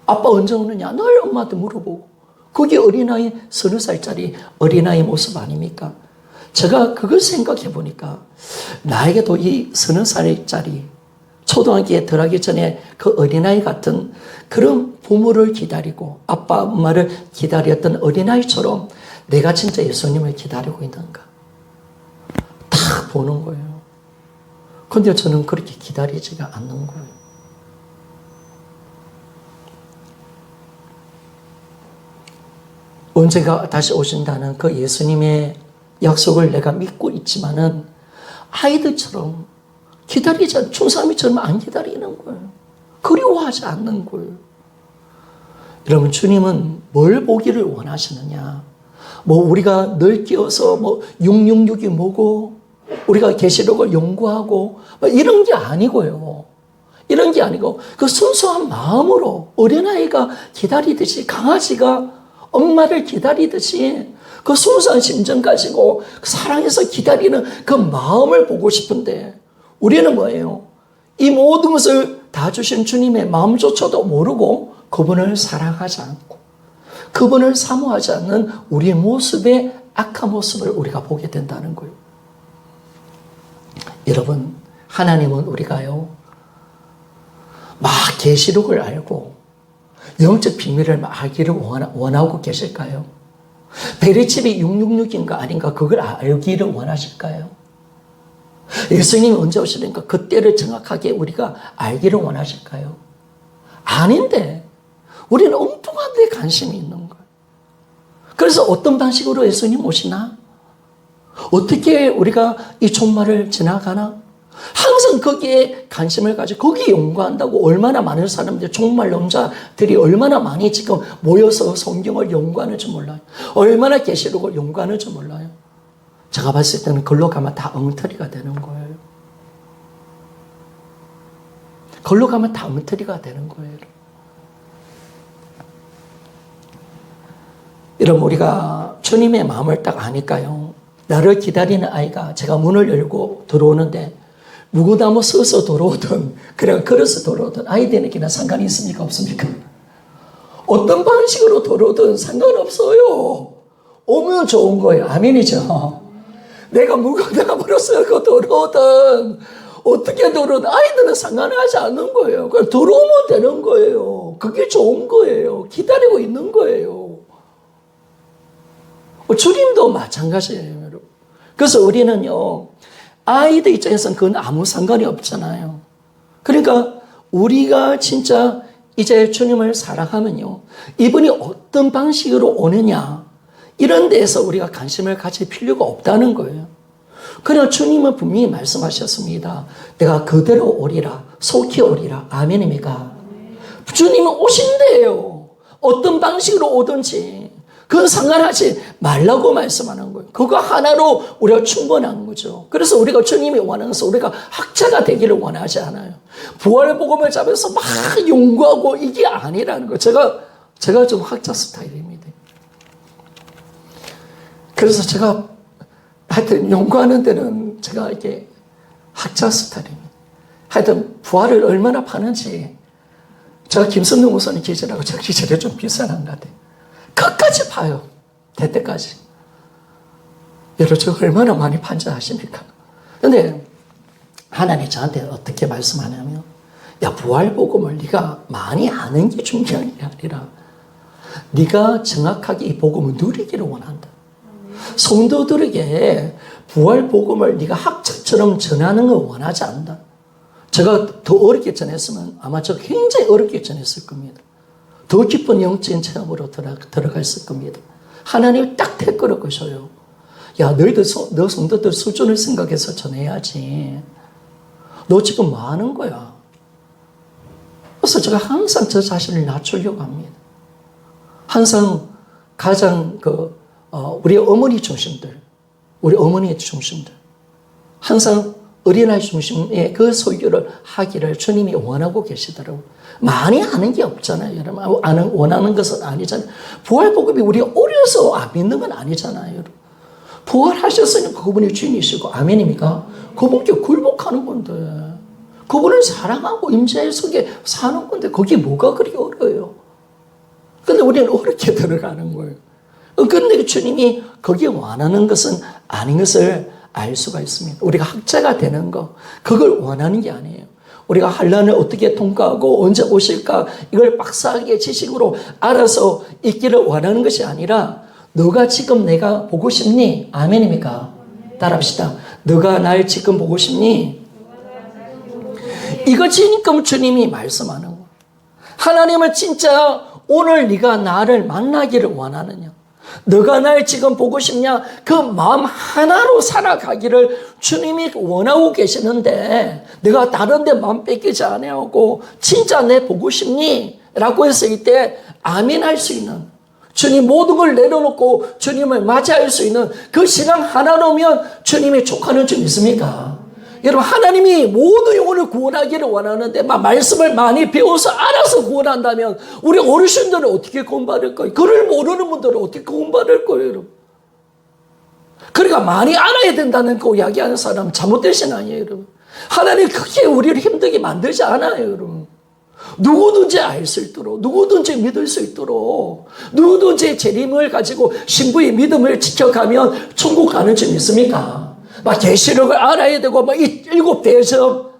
[SPEAKER 1] 아빠 언제 오느냐 늘 엄마한테 물어보고. 그게 어린아이 30살짜리 어린아이 모습 아닙니까? 제가 그걸 생각해 보니까 나에게도 이 30살짜리 초등학교에 들어가기 전에 그 어린아이 같은 그런 부모를 기다리고 아빠 엄마를 기다렸던 어린아이처럼 내가 진짜 예수님을 기다리고 있는가 딱 보는 거예요. 그런데 저는 그렇게 기다리지가 않는 거예요. 언제가 다시 오신다는 그 예수님의 약속을 내가 믿고 있지만은 아이들처럼 기다리지 않는, 촌사미처럼 안 기다리는 거예요. 그리워하지 않는 거예요. 여러분, 주님은 뭘 보기를 원하시느냐? 뭐 우리가 늘 끼어서 뭐 666이 뭐고 우리가 계시록을 연구하고 뭐 이런 게 아니고요. 이런 게 아니고 그 순수한 마음으로 어린아이가 기다리듯이 강아지가 엄마를 기다리듯이 그 순수한 심정 가지고 사랑해서 기다리는 그 마음을 보고 싶은데 우리는 뭐예요? 이 모든 것을 다 주신 주님의 마음조차도 모르고 그분을 사랑하지 않고 그분을 사모하지 않는 우리의 모습의 악한 모습을 우리가 보게 된다는 거예요. 여러분, 하나님은 우리가요, 막 계시록을 알고 영적 비밀을 알기를 원하고 계실까요? 베레칩이 666인가 아닌가 그걸 알기를 원하실까요? 예수님이 언제 오시는가 그때를 정확하게 우리가 알기를 원하실까요? 아닌데 우리는 엉뚱한 데 관심이 있는 거예요. 그래서 어떤 방식으로 예수님 오시나? 어떻게 우리가 이 종말을 지나가나? 항상 거기에 관심을 가지고 거기에 연구한다고 얼마나 많은 사람들, 종말론자들이 얼마나 많이 지금 모여서 성경을 연구하는지 몰라요. 얼마나 계시록을 연구하는지 몰라요. 제가 봤을 때는 걸로 가면 다 엉터리가 되는 거예요. 걸로 가면 다 엉터리가 되는 거예요. 여러분, 우리가 주님의 마음을 딱 아니까요. 나를 기다리는 아이가 제가 문을 열고 들어오는데 무구나무 서서 들어오든 그냥 걸어서 들어오든 아이들에게는 상관이 있습니까? 없습니까? 어떤 방식으로 들어오든 상관없어요. 오면 좋은 거예요. 아멘이죠. 내가 무구나무로 서고 들어오든 어떻게 들어오든 아이들은 상관하지 않는 거예요. 그냥 들어오면 되는 거예요. 그게 좋은 거예요. 기다리고 있는 거예요. 주님도 마찬가지예요, 여러분. 그래서 우리는요, 아이들 입장에서는 그건 아무 상관이 없잖아요. 그러니까 우리가 진짜 이제 주님을 사랑하면요, 이분이 어떤 방식으로 오느냐, 이런 데에서 우리가 관심을 가질 필요가 없다는 거예요. 그러나 주님은 분명히 말씀하셨습니다. 내가 그대로 오리라, 속히 오리라. 아멘입니까? 주님은 오신대요. 어떤 방식으로 오든지. 그건 상관하지 말라고 말씀하는 거예요. 그거 하나로 우리가 충분한 거죠. 그래서 우리가 주님이 원하는 것은 우리가 학자가 되기를 원하지 않아요. 부활복음을 잡아서 막 연구하고 이게 아니라는 거예요. 제가 좀 학자 스타일입니다. 그래서 제가 하여튼 연구하는 데는 제가 이게 학자 스타일입니다. 하여튼 부활을 얼마나 파는지 제가 김선동 목사님 기절하고 저 기절이 좀 비슷한 것 같아요. 끝까지 봐요. 될 때까지. 여러분, 저 얼마나 많이 판지 아십니까? 근데 하나님이 저한테 어떻게 말씀하냐면, 야, 부활복음을 네가 많이 아는 게 중요한 게 아니라 네가 정확하게 이 복음을 누리기를 원한다. 성도들에게 부활복음을 네가 학자처럼 전하는 걸 원하지 않는다. 제가 더 어렵게 전했으면 아마 저 굉장히 어렵게 전했을 겁니다. 더 깊은 영적인 체험으로 들어가 있을 겁니다. 하나님이 딱 댓글을 거셔요. 야, 너희들, 너 성도들 수준을 생각해서 전해야지. 너 지금 뭐 하는 거야? 그래서 제가 항상 저 자신을 낮추려고 합니다. 항상 가장 우리 어머니 중심들, 우리 어머니의 중심들, 항상 어린아이 중심의 그 설교를 하기를 주님이 원하고 계시더라고요. 많이 아는 게 없잖아요. 여러분, 원하는 것은 아니잖아요. 부활복음이 우리가 어려서 안 믿는 건 아니잖아요. 여러분. 부활하셨으니까 그분이 주인이시고, 아멘입니까? 그분께 굴복하는 건데, 그분을 사랑하고 임재 속에 사는 건데, 거기 뭐가 그리 어려워요? 근데 우리는 어렵게 들어가는 거예요. 근데 주님이 거기에 원하는 것은 아닌 것을 알 수가 있습니다. 우리가 학자가 되는 거, 그걸 원하는 게 아니에요. 우리가 환난을 어떻게 통과하고 언제 오실까, 이걸 박사학의 지식으로 알아서 있기를 원하는 것이 아니라, 너가 지금 내가 보고 싶니? 아멘입니까? 따라합시다. 너가 날 지금 보고 싶니? 이거 지금 주님이 말씀하는 거예요. 하나님을 진짜 오늘 네가 나를 만나기를 원하느냐? 너가 날 지금 보고 싶냐? 그 마음 하나로 살아가기를 주님이 원하고 계시는데, 내가 다른 데 마음 뺏기지 않고 진짜 내 보고 싶니? 라고 했을 때 아멘 할 수 있는, 주님 모든 걸 내려놓고 주님을 맞이할 수 있는 그 신앙 하나로면 주님의 족하는 줄 믿습니까? 여러분, 하나님이 모든 영혼을 구원하기를 원하는데 말씀을 많이 배워서 알아서 구원한다면 우리 어르신들은 어떻게 구원받을 거예요? 글을 모르는 분들은 어떻게 구원받을 거예요, 여러분? 그러니까 많이 알아야 된다는 거 이야기하는 사람 잘못된 신앙이에요, 여러분. 하나님 크게 우리를 힘들게 만들지 않아요, 여러분. 누구든지 알 수 있도록, 누구든지 믿을 수 있도록, 누구든지 재림을 가지고 신부의 믿음을 지켜가면 천국 가는 줄 믿습니까? 계시록을 알아야 되고, 일곱 대접,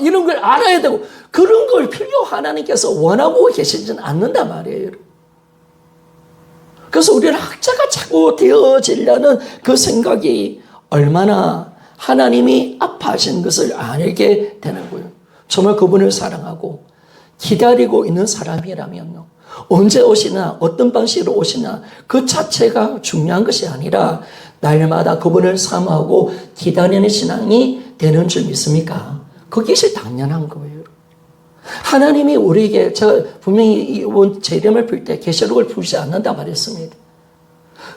[SPEAKER 1] 이런 걸 알아야 되고, 그런 걸 필요 하나님께서 원하고 계시지는 않는단 말이에요, 여러분. 그래서 우리는 학자가 자꾸 되어지려는 그 생각이 얼마나 하나님이 아파하신 것을 알게 되는 거예요. 정말 그분을 사랑하고 기다리고 있는 사람이라면요, 언제 오시나 어떤 방식으로 오시나 그 자체가 중요한 것이 아니라 날마다 그분을 사모하고 기다리는 신앙이 되는 줄 믿습니까? 그것이 당연한 거예요. 하나님이 우리에게, 제가 분명히 재림을 풀 때 계시록을 풀지 않는다 말했습니다.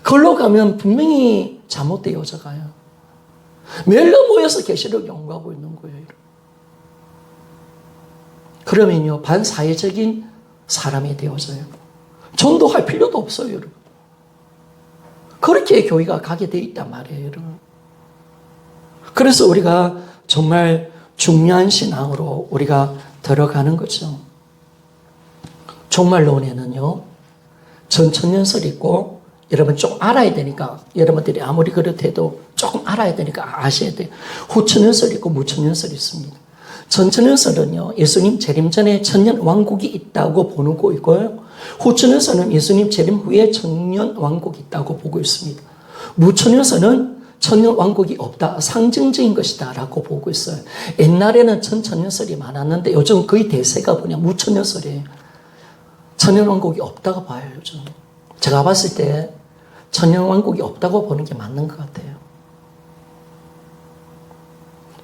[SPEAKER 1] 그걸로 가면 분명히 잘못되어져 가요. 매일로 모여서 계시록 연구하고 있는 거예요. 그러면요, 반사회적인 사람이 되어져요. 전도할 필요도 없어요, 여러분. 그렇게 교회가 가게 돼 있단 말이에요, 여러분. 그래서 우리가 정말 중요한 신앙으로 우리가 들어가는 거죠. 종말론에는요, 전천년설이 있고, 여러분 좀 알아야 되니까, 여러분들이 아무리 그렇대도 조금 알아야 되니까 아셔야 돼요. 후천년설이 있고 무천년설이 있습니다. 전천년설은요, 예수님 재림 전에 천년 왕국이 있다고 보는 거 있고요. 후천년설은 예수님 재림 후에 천년 왕국이 있다고 보고 있습니다. 무천년설은 천년 왕국이 없다, 상징적인 것이다 라고 보고 있어요. 옛날에는 전천년설이 많았는데 요즘 거의 대세가 무천년설이에요. 천년 왕국이 없다고 봐요, 요즘. 제가 봤을 때 천년 왕국이 없다고 보는 게 맞는 것 같아요.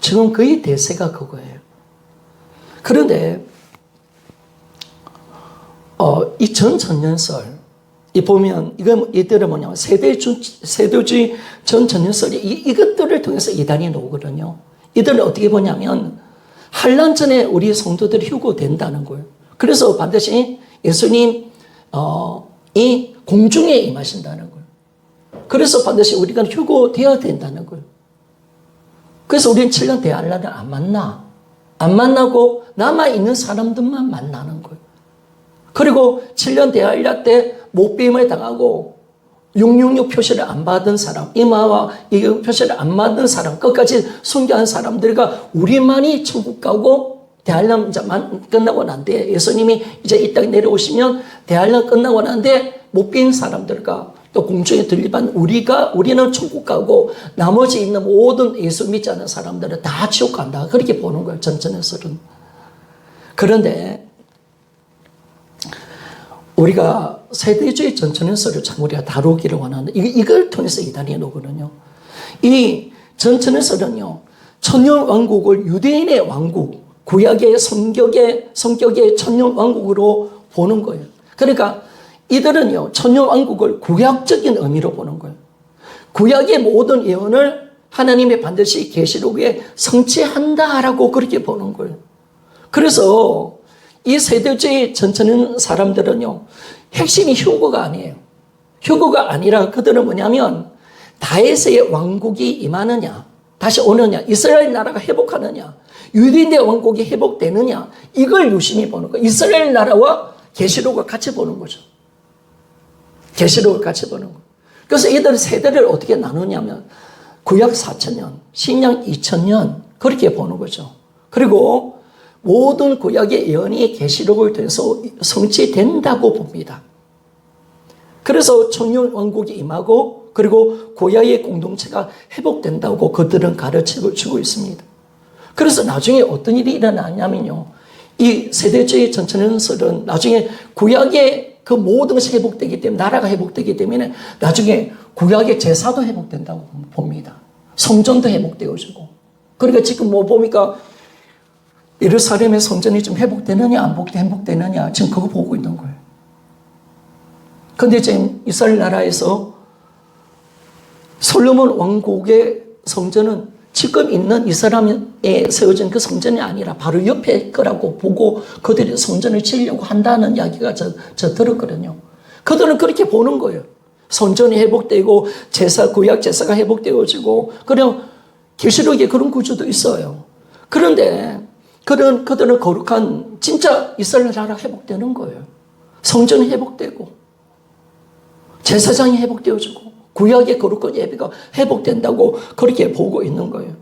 [SPEAKER 1] 지금 거의 대세가 그거예요. 그런데 이 전천년설, 이 보면 이들은 뭐냐면 세대주의 전천년설이 이것들을 통해서 이단이 나오거든요. 이들은 어떻게 보냐면 환란 전에 우리 성도들이 휴거된다는 거예요. 그래서 반드시 예수님 이 공중에 임하신다는 거예요. 그래서 반드시 우리가 휴거되어야 된다는 거예요. 그래서 우리는 7년 대환란을 안 만나고 남아있는 사람들만 만나는 거예요. 그리고 7년 대환란 때 못배임을 당하고 666 표시를 안 받은 사람, 이마와 이 표시를 안 받은 사람, 끝까지 순교한 사람들과 우리만이 천국 가고 대환란 끝나고 난 뒤에 예수님이 이제 이 땅에 내려오시면 대환란 끝나고 난 뒤에 못배인 사람들과 또 공중에 들리반 우리는 천국 가고 나머지 있는 모든 예수 믿지 않는 사람들은 다 지옥 간다. 그렇게 보는 거예요, 전천년설은. 그런데 우리가 세대주의 전천년설을 참 우리가 다루기를 원하는데 이걸 통해서 이단이 오거든요. 이 전천년설은요, 천년 왕국을 유대인의 왕국, 구약의 성격의 천년 왕국으로 보는 거예요. 그러니까 이들은요, 천년 왕국을 구약적인 의미로 보는 거예요. 구약의 모든 예언을 하나님이 반드시 계시록에 성취한다라고 그렇게 보는 거예요. 그래서 이 세대주의 전천년 사람들은요, 핵심이 휴거가 아니에요. 휴거가 아니라 그들은 뭐냐면 다윗의 왕국이 임하느냐, 다시 오느냐, 이스라엘 나라가 회복하느냐, 유대인의 왕국이 회복되느냐, 이걸 유심히 보는 거예요. 이스라엘 나라와 계시록을 같이 보는 거죠. 계시록을 같이 보는 거예요. 그래서 이들 세대를 어떻게 나누냐면 구약 4,000년, 신약 2,000년 그렇게 보는 거죠. 그리고 모든 구약의 예언이 계시록을 통해서 성취된다고 봅니다. 그래서 천년 왕국이 임하고 그리고 구약의 공동체가 회복된다고 그들은 가르치고 주고 있습니다. 그래서 나중에 어떤 일이 일어나냐면요, 이 세대주의 전천년설은 나중에 구약의 그 모든 것이 회복되기 때문에, 나라가 회복되기 때문에 나중에 구약의 제사도 회복된다고 봅니다. 성전도 회복되어지고. 그러니까 지금 봅니까? 예루살렘의 성전이 좀 회복되느냐 안 회복되느냐 지금 그거 보고 있는 거예요. 근데 지금 이스라엘 나라에서 솔로몬 왕국의 성전은 지금 있는 이 사람에 세워진 그 성전이 아니라 바로 옆에 거라고 보고 그들이 성전을 지으려고 한다는 이야기가 저 들었거든요. 그들은 그렇게 보는 거예요. 성전이 회복되고 구약 제사가 회복되어지고 그냥 계시록에 그런 구조도 있어요. 그런데 그들은 거룩한 진짜 이스라엘 나라가 회복되는 거예요. 성전이 회복되고 제사장이 회복되어지고 구약의 거룩한 예배가 회복된다고 그렇게 보고 있는 거예요.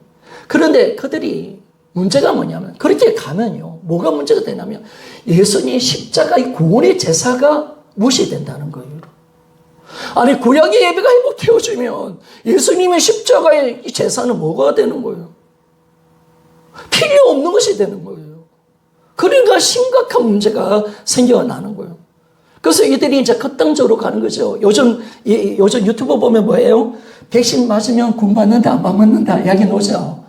[SPEAKER 1] 그런데 그들이 문제가 뭐냐면 그렇게 가면요. 뭐가 문제가 되냐면 예수님의 십자가의 구원의 제사가 무시된다는 거예요. 아니 구약의 예배가 회복되어지면 예수님의 십자가의 제사는 뭐가 되는 거예요? 필요 없는 것이 되는 거예요. 그러니까 심각한 문제가 생겨나는 거예요. 그래서 이들이 이제 극단적으로 가는 거죠. 요즘 유튜브 보면 뭐예요? 백신 맞으면 군 받는다, 안 받는다 이야기 나오죠.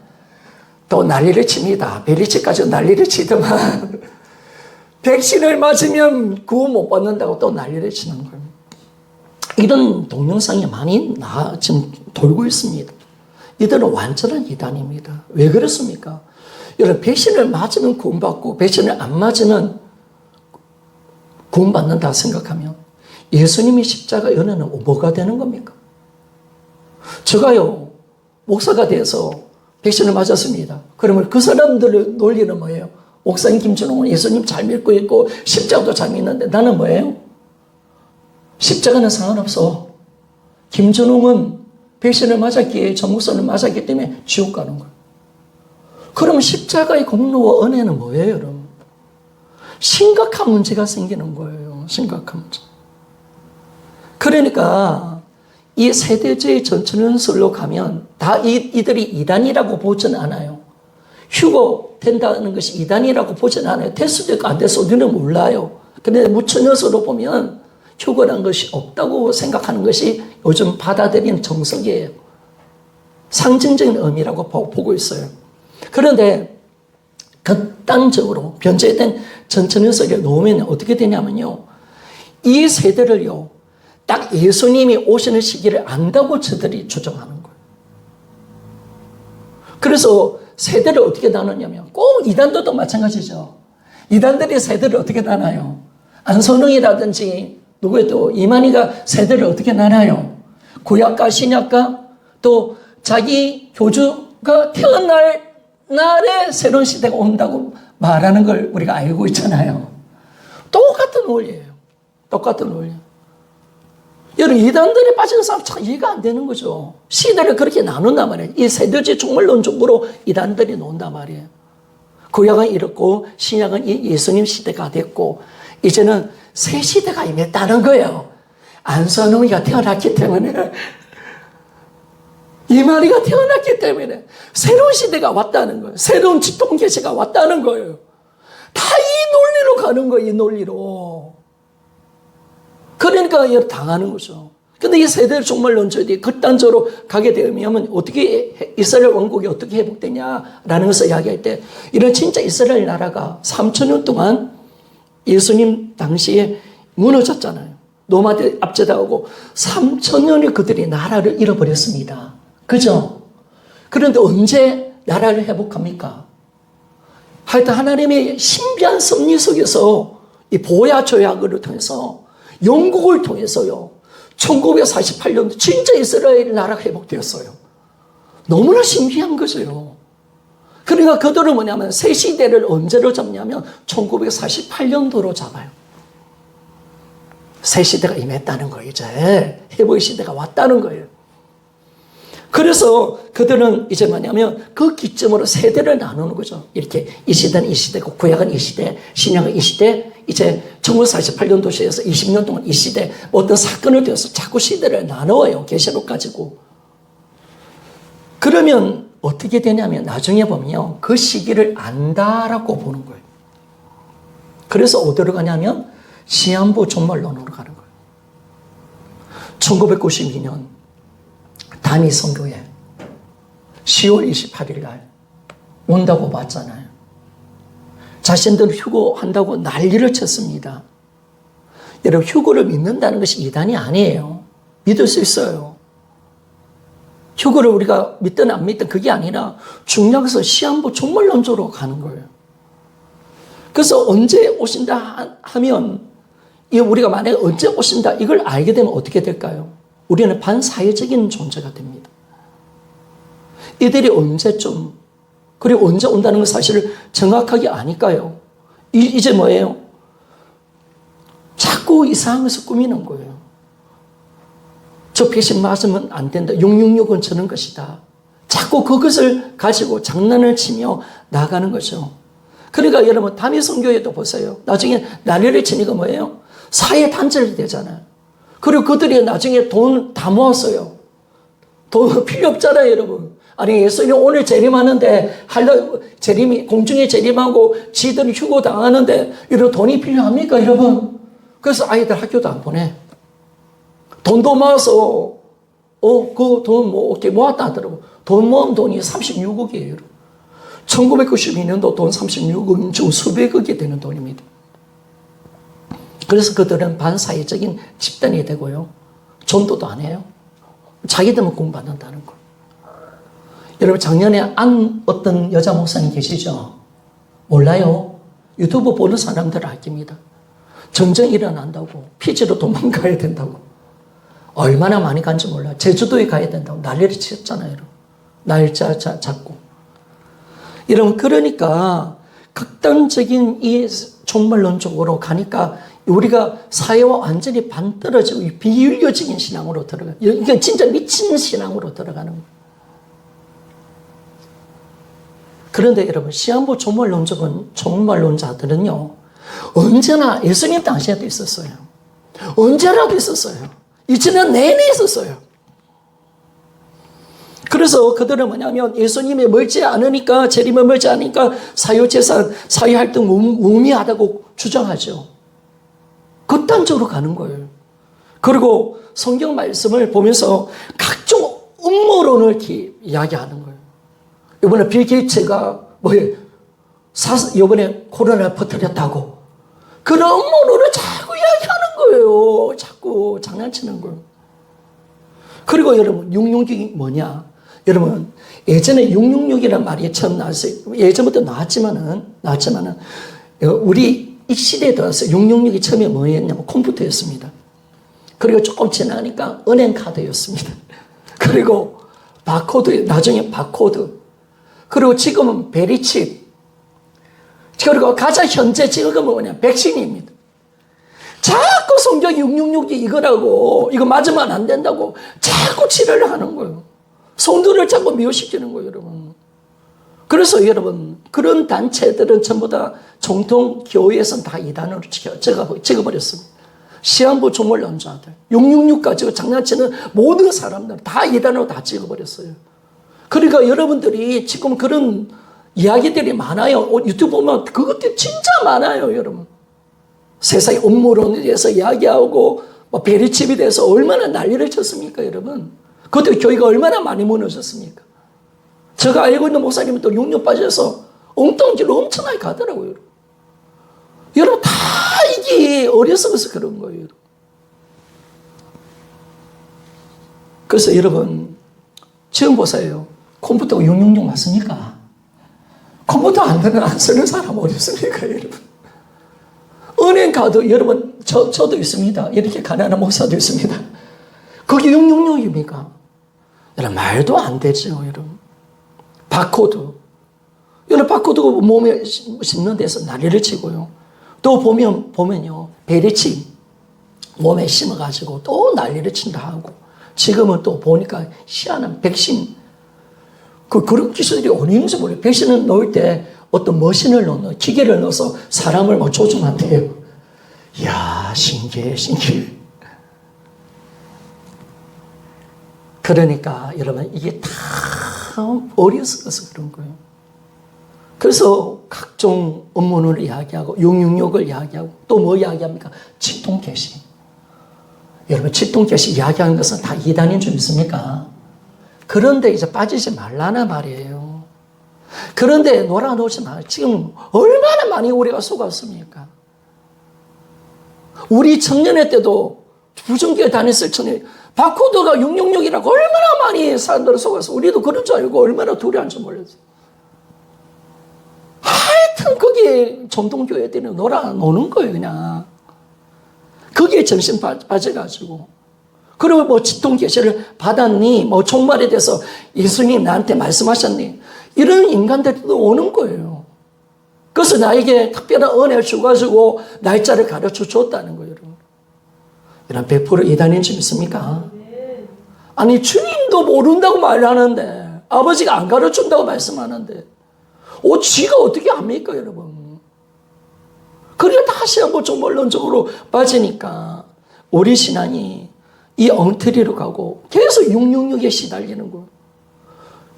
[SPEAKER 1] 또 난리를 칩니다. 베리치까지 난리를 치더만 백신을 맞으면 구원 못 받는다고 또 난리를 치는 거예요. 이런 동영상이 많이 지금 돌고 있습니다. 이들은 완전한 이단입니다. 왜 그렇습니까? 여러분 백신을 맞으면 구원받고 백신을 안 맞으면 구원받는다 생각하면 예수님의 십자가 은혜는 뭐가 되는 겁니까? 제가요 목사가 돼서 백신을 맞았습니다. 그러면 그 사람들의 논리는 뭐예요? 목사님 김준홍은 예수님 잘 믿고 있고 십자가도 잘 믿는데 나는 뭐예요? 십자가는 상관없어. 김준홍은 백신을 맞았기에 저 목사는 맞았기 때문에 지옥 가는 거예요. 그럼 십자가의 공로와 은혜는 뭐예요, 여러분? 심각한 문제가 생기는 거예요. 심각한 문제. 그러니까 이 세대주의 전천연설로 가면 다 이들이 이단이라고 보지는 않아요. 휴거 된다는 것이 이단이라고 보지는 않아요. 될 수도 있고 안 될 수도 우리는 몰라요. 그런데 무천연설로 보면 휴거란 것이 없다고 생각하는 것이 요즘 받아들이는 정석이에요. 상징적인 의미라고 보고 있어요. 그런데 극단적으로 변제된 전천연설에 놓으면 어떻게 되냐면요. 이 세대를요, 딱 예수님이 오시는 시기를 안다고 저들이 주장하는 거예요. 그래서 세대를 어떻게 나누냐면 꼭 이단들도 마찬가지죠. 이단들이 세대를 어떻게 나눠요? 안선웅이라든지 누구의 또 이만희가 세대를 어떻게 나눠요? 구약과 신약과 또 자기 교주가 태어날 날에 새로운 시대가 온다고 말하는 걸 우리가 알고 있잖아요. 똑같은 원리예요. 똑같은 원리. 여러분 이단들에 빠진 사람 참 이해가 안 되는 거죠. 시대를 그렇게 나눈단 말이에요. 이 세대주의 종말론적으로 이단들이 논단 말이에요. 구약은 이렇고 신약은 예수님 시대가 됐고 이제는 새 시대가 임했다는 거예요. 안선웅이가 태어났기 때문에 이만희가 태어났기 때문에 새로운 시대가 왔다는 거예요. 새로운 지통계시가 왔다는 거예요. 다 이 논리로 가는 거예요. 이 논리로. 그러니까 당하는 거죠. 근데 이 세대를 정말 논조들이 극단적으로 가게 되면 어떻게 이스라엘 왕국이 어떻게 회복되냐라는 것을 이야기할 때 이런 진짜 이스라엘 나라가 3,000년 동안 예수님 당시에 무너졌잖아요. 노마드 압제당하고 3,000년을 그들이 나라를 잃어버렸습니다. 그죠? 그런데 언제 나라를 회복합니까? 하여튼 하나님의 신비한 섭리 속에서 이 보야 조약을 통해서 영국을 통해서요. 1948년 진짜 이스라엘 나라가 회복되었어요. 너무나 신기한 거죠. 그러니까 그들은 뭐냐면 새 시대를 언제로 잡냐면 1948년도로 잡아요. 새 시대가 임했다는 거예요. 이제 회복의 시대가 왔다는 거예요. 그래서 그들은 이제 뭐냐면 그 기점으로 세대를 나누는 거죠. 이렇게 이 시대는 이 시대고 구약은 이 시대, 신약은 이 시대. 이제 1948년도시에서 20년 동안 이 시대 어떤 사건을 통해서 자꾸 시대를 나누어요. 계시록 가지고. 그러면 어떻게 되냐면 나중에 보면 그 시기를 안다라고 보는 거예요. 그래서 어디로 가냐면 시한부 종말론으로 가는 거예요. 1992년 단위 선교회 10월 28일 날 온다고 봤잖아요. 자신들 휴거한다고 난리를 쳤습니다. 여러분, 휴거를 믿는다는 것이 이단이 아니에요. 믿을 수 있어요. 휴거를 우리가 믿든 안 믿든 그게 아니라 중요한 것은 시한부 종말론적으로 가는 거예요. 그래서 언제 오신다 하면, 우리가 만약에 언제 오신다 이걸 알게 되면 어떻게 될까요? 우리는 반사회적인 존재가 됩니다. 이들이 언제쯤, 그리고 언제 온다는 걸 사실 정확하게 아니까요. 이제 뭐예요? 자꾸 이상한 것을 꾸미는 거예요. 저 백신 맞으면 안 된다. 666은 저런 것이다. 자꾸 그것을 가지고 장난을 치며 나가는 거죠. 그러니까 여러분, 담임 선교회도 보세요. 나중에 난리를 치니까 뭐예요? 사회 단절이 되잖아요. 그리고 그들이 나중에 돈 다 모았어요. 돈 필요 없잖아요, 여러분. 아니, 예수님 오늘 재림하는데, 재림이, 공중에 재림하고 지들이 휴고 당하는데, 이런 돈이 필요합니까, 여러분? 그래서 아이들 학교도 안 보내. 돈도 모아서, 그 돈 이렇게 모았다 하더라고. 돈 모은 돈이 36억이에요, 여러분. 1992년도 돈 36억, 중 수백억이 되는 돈입니다. 그래서 그들은 반사회적인 집단이 되고요. 전도도 안 해요. 자기들만 공부받는다는 거. 여러분, 작년에 어떤 여자 목사님 계시죠? 몰라요? 유튜브 보는 사람들은 알깁니다. 전쟁 일어난다고, 피지로 도망가야 된다고. 얼마나 많이 간지 몰라요. 제주도에 가야 된다고 난리를 치셨잖아요, 여러분. 날짜 잡고. 여러분, 그러니까 극단적인 이 종말론적으로 가니까 우리가 사회와 완전히 반떨어지고 비윤리적인 신앙으로 들어가요. 이게 진짜 미친 신앙으로 들어가는 거예요. 그런데 여러분, 시한부 종말론자들은요, 언제나 예수님 당시에도 있었어요. 언제라도 있었어요. 2000년 내내 있었어요. 그래서 그들은 뭐냐면 예수님이 멀지 않으니까, 재림이 멀지 않으니까 사유재산, 사유활동 무의미하다고 주장하죠. 극단적으로 가는 거예요. 그리고 성경 말씀을 보면서 각종 음모론을 이야기하는 거예요. 이번에 빌 게이츠가 이번에 코로나를 퍼뜨렸다고. 그런 음모론을 자꾸 이야기하는 거예요. 자꾸 장난치는 거예요. 그리고 여러분, 666이 뭐냐? 여러분, 예전에 666이라는 말이 처음 나왔어요. 예전부터 나왔지만은, 우리 이 시대에 들어서 666이 처음에 뭐였냐면 컴퓨터였습니다. 그리고 조금 지나니까 은행카드였습니다. 그리고 나중에 바코드. 그리고 지금은 베리칩. 그리고 가장 현재 지금은 뭐냐? 백신입니다. 자꾸 성경 666이 이거라고, 이거 맞으면 안 된다고 자꾸 치료를 하는 거예요. 성도를 자꾸 미워시키는 거예요, 여러분. 그래서 여러분, 그런 단체들은 전부 다 정통 교회에서는 다 이단으로 찍어버렸습니다. 시한부 종말론자들, 666 가지고 장난치는 모든 사람들 다 이단으로 다 찍어버렸어요. 그러니까 여러분들이 지금 그런 이야기들이 많아요. 유튜브 보면 그것들이 진짜 많아요, 여러분. 세상의 음모론에 대해서 이야기하고 베리칩에 대해서 얼마나 난리를 쳤습니까, 여러분. 그때 교회가 얼마나 많이 무너졌습니까. 제가 알고 있는 목사님은 또 6년 빠져서 엉뚱지로 엄청나게 가더라고요. 여러분, 다 이게 어려서서 그런 거예요, 여러분. 그래서 여러분, 지금 보세요. 컴퓨터가 666 맞습니까? 컴퓨터 안 쓰는 사람 어디 있습니까, 여러분? 은행카드, 여러분, 저도 있습니다. 이렇게 가난한 목사도 있습니다. 그게 666입니까? 여러분, 말도 안 되죠, 여러분. 바코드. 여러분, 바코드 몸에 심는 데서 난리를 치고요. 또 보면요, 베리칩 몸에 심어가지고 또 난리를 친다 하고, 지금은 또 보니까 희한한 백신, 그런 기술들이 어디 있는지 모르겠어요. 백신을 넣을 때 어떤 머신을 넣는, 기계를 넣어서 사람을 조종한대요. 이야, 신기해. 그러니까 여러분, 이게 다 어려서 그런 거예요. 그래서 각종 음모론을 이야기하고 666을 이야기하고 또 뭐 이야기합니까? 치통계시. 여러분, 치통계시 이야기하는 것은 다 이단인 줄 믿습니까? 그런데 이제 빠지지 말라는 말이에요. 그런데 놀아놓지 마. 지금 얼마나 많이 우리가 속았습니까? 우리 청년회 때도 부정교회 다녔을 청년, 바코드가 666이라고 얼마나 많이 사람들을 속아서 우리도 그런 줄 알고 얼마나 두려운지 몰랐어요. 하여튼 거기에 전통교회들이 노는 거예요, 그냥. 거기에 정신 빠져가지고. 그리고 뭐 지통 계시를 받았니? 뭐 종말에 대해서 예수님 나한테 말씀하셨니? 이런 인간들도 오는 거예요. 그래서 나에게 특별한 은혜를 주가지고 날짜를 가르쳐 줬다는 거예요, 여러분. 이런 100% 이단인 줄 믿습니까? 아니, 주님도 모른다고 말하는데, 아버지가 안 가르쳐준다고 말씀하는데, 지가 어떻게 합니까, 여러분? 그래, 다시 한번 종말론적으로 빠지니까, 우리 신앙이 이 엉터리로 가고, 계속 666에 시달리는 거예요.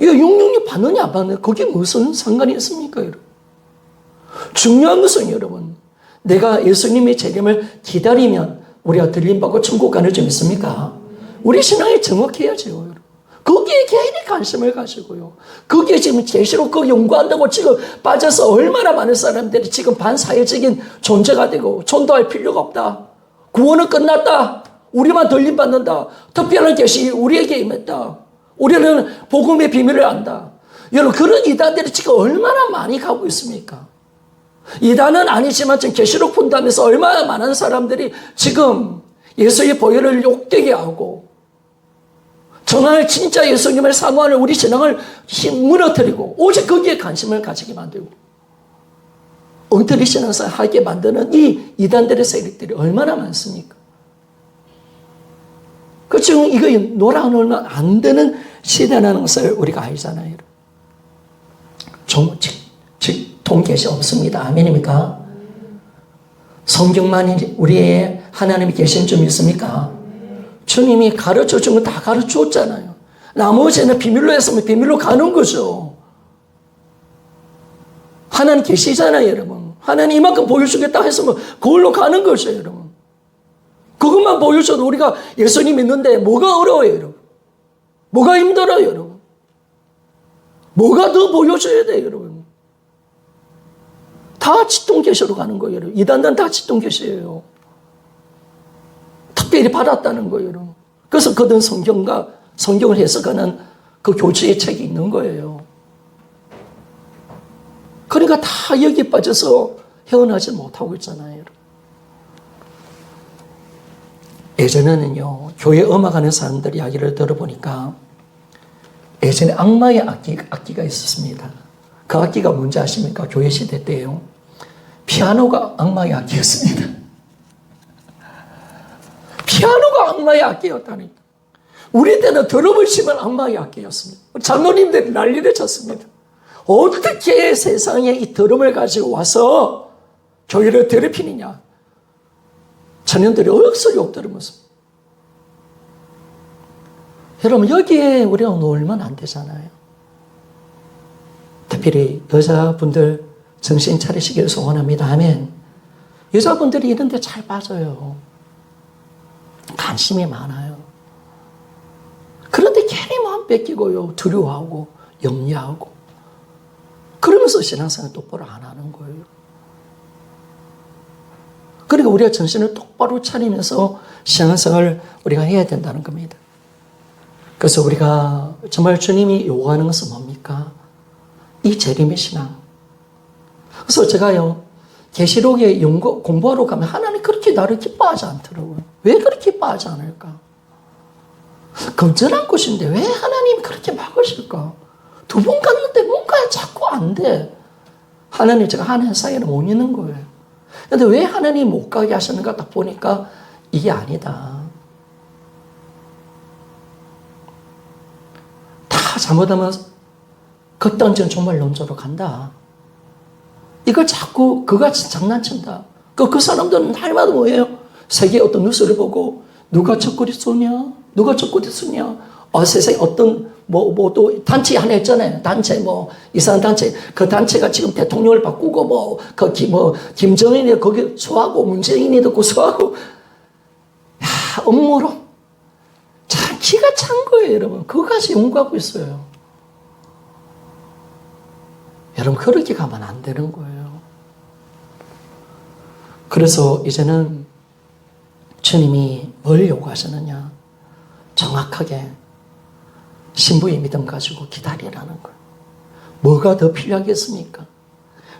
[SPEAKER 1] 이거 666 받느냐, 안 받느냐, 그게 무슨 상관이 있습니까, 여러분? 중요한 것은 여러분, 내가 예수님의 재림을 기다리면 우리가 들림받고 천국 가는 줄 믿습니까? 우리 신앙이 정확해야죠, 여러분. 거기에 괜히 관심을 가지고요. 거기에 지금 계시록 그 연구한다고 지금 빠져서 얼마나 많은 사람들이 지금 반사회적인 존재가 되고 전도할 필요가 없다. 구원은 끝났다. 우리만 들림받는다. 특별한 계시 우리에게 임했다. 우리는 복음의 비밀을 안다. 여러분, 그런 이단들이 지금 얼마나 많이 가고 있습니까? 이단은 아니지만 지금 계시록 본다면서 얼마나 많은 사람들이 지금 예수의 보혈을 욕되게 하고 정말 진짜 예수님을 사모하는 우리 신앙을 무너뜨리고 오직 거기에 관심을 가지게 만들고 엉터리 신앙생활 하게 만드는 이 이단들의 세력들이 얼마나 많습니까? 그 지금 이거 놀아놓으면 안 되는 시대라는 것을 우리가 알잖아요. 통계시 없습니다. 아멘입니까? 성경만이 우리의 하나님이 계신 줄 믿습니까? 주님이 가르쳐 준 거 다 가르쳐 줬잖아요. 나머지는 비밀로 했으면 비밀로 가는 거죠. 하나님 계시잖아요, 여러분. 하나님 이만큼 보여주겠다 했으면 그걸로 가는 거죠, 여러분. 그것만 보여줘도 우리가 예수님 믿는데 뭐가 어려워요, 여러분? 뭐가 힘들어요, 여러분? 뭐가 더 보여줘야 돼요, 여러분? 다 지통계시로 가는 거예요, 여러분. 이단들은 다 지통계시예요. 특별히 받았다는 거예요, 여러분. 그래서 그든 성경을 해석하는 그 교주의 책이 있는 거예요. 그러니까 다 여기에 빠져서 헤어나지 못하고 있잖아요, 여러분. 예전에는요, 교회 음악하는 사람들 이야기를 들어보니까 예전에 악마의 악기가 있었습니다. 그 악기가 뭔지 아십니까? 교회 시대 때요. 피아노가 악마의 악기였습니다. 피아노가 악마의 악기였다니까. 우리 때는 드럼을 치면 악마의 악기였습니다. 장로님들이 난리를 쳤습니다. 어떻게 세상에 이 드럼을 가지고 와서 교회를 더럽히느냐. 청년들이 억수로 욕 들으면서. 여러분, 여기에 우리가 놀면 안 되잖아요. 특별히 여자분들 정신 차리시기를 소원합니다. 아멘. 여자분들이 이런 데 잘 빠져요. 관심이 많아요. 그런데 괜히 마음 뺏기고요. 두려워하고 염려하고 그러면서 신앙생활 똑바로 안 하는 거예요. 그러니까 우리가 정신을 똑바로 차리면서 신앙생활을 우리가 해야 된다는 겁니다. 그래서 우리가 정말 주님이 요구하는 것은 뭡니까? 이 재림의 신앙. 그래서 제가요, 계시록에 공부하러 가면 하나님 그렇게 나를 기뻐하지 않더라고요. 왜 그렇게 기뻐하지 않을까? 건전한 것인데 왜 하나님이 그렇게 막으실까? 2번 갔는데 뭔가 자꾸 안 돼. 하나님, 제가 하나님 사이에는 못 있는 거예요. 근데 왜 하나님이 못 가게 하셨는가 딱 보니까 이게 아니다. 다 잘못하면 극단적인 정말 논조로 간다. 이걸 자꾸 그같이 장난친다. 그 사람들은 날마다 뭐예요? 세계 어떤 뉴스를 보고 누가 첫골이 쏘냐? 누가 첫골이 쏘냐? 세상에 어떤 또 단체 하나 있잖아요. 단체 이상한 단체. 그 단체가 지금 대통령을 바꾸고 김정은이 거기 소하고 문재인이도 고소하고 업무로 참 기가 찬 거예요, 여러분. 그거까지 연구하고 있어요. 여러분, 그렇게 가면 안 되는 거예요. 그래서 이제는 주님이 뭘 요구하시느냐? 정확하게 신부의 믿음 가지고 기다리라는 거예요. 뭐가 더 필요하겠습니까?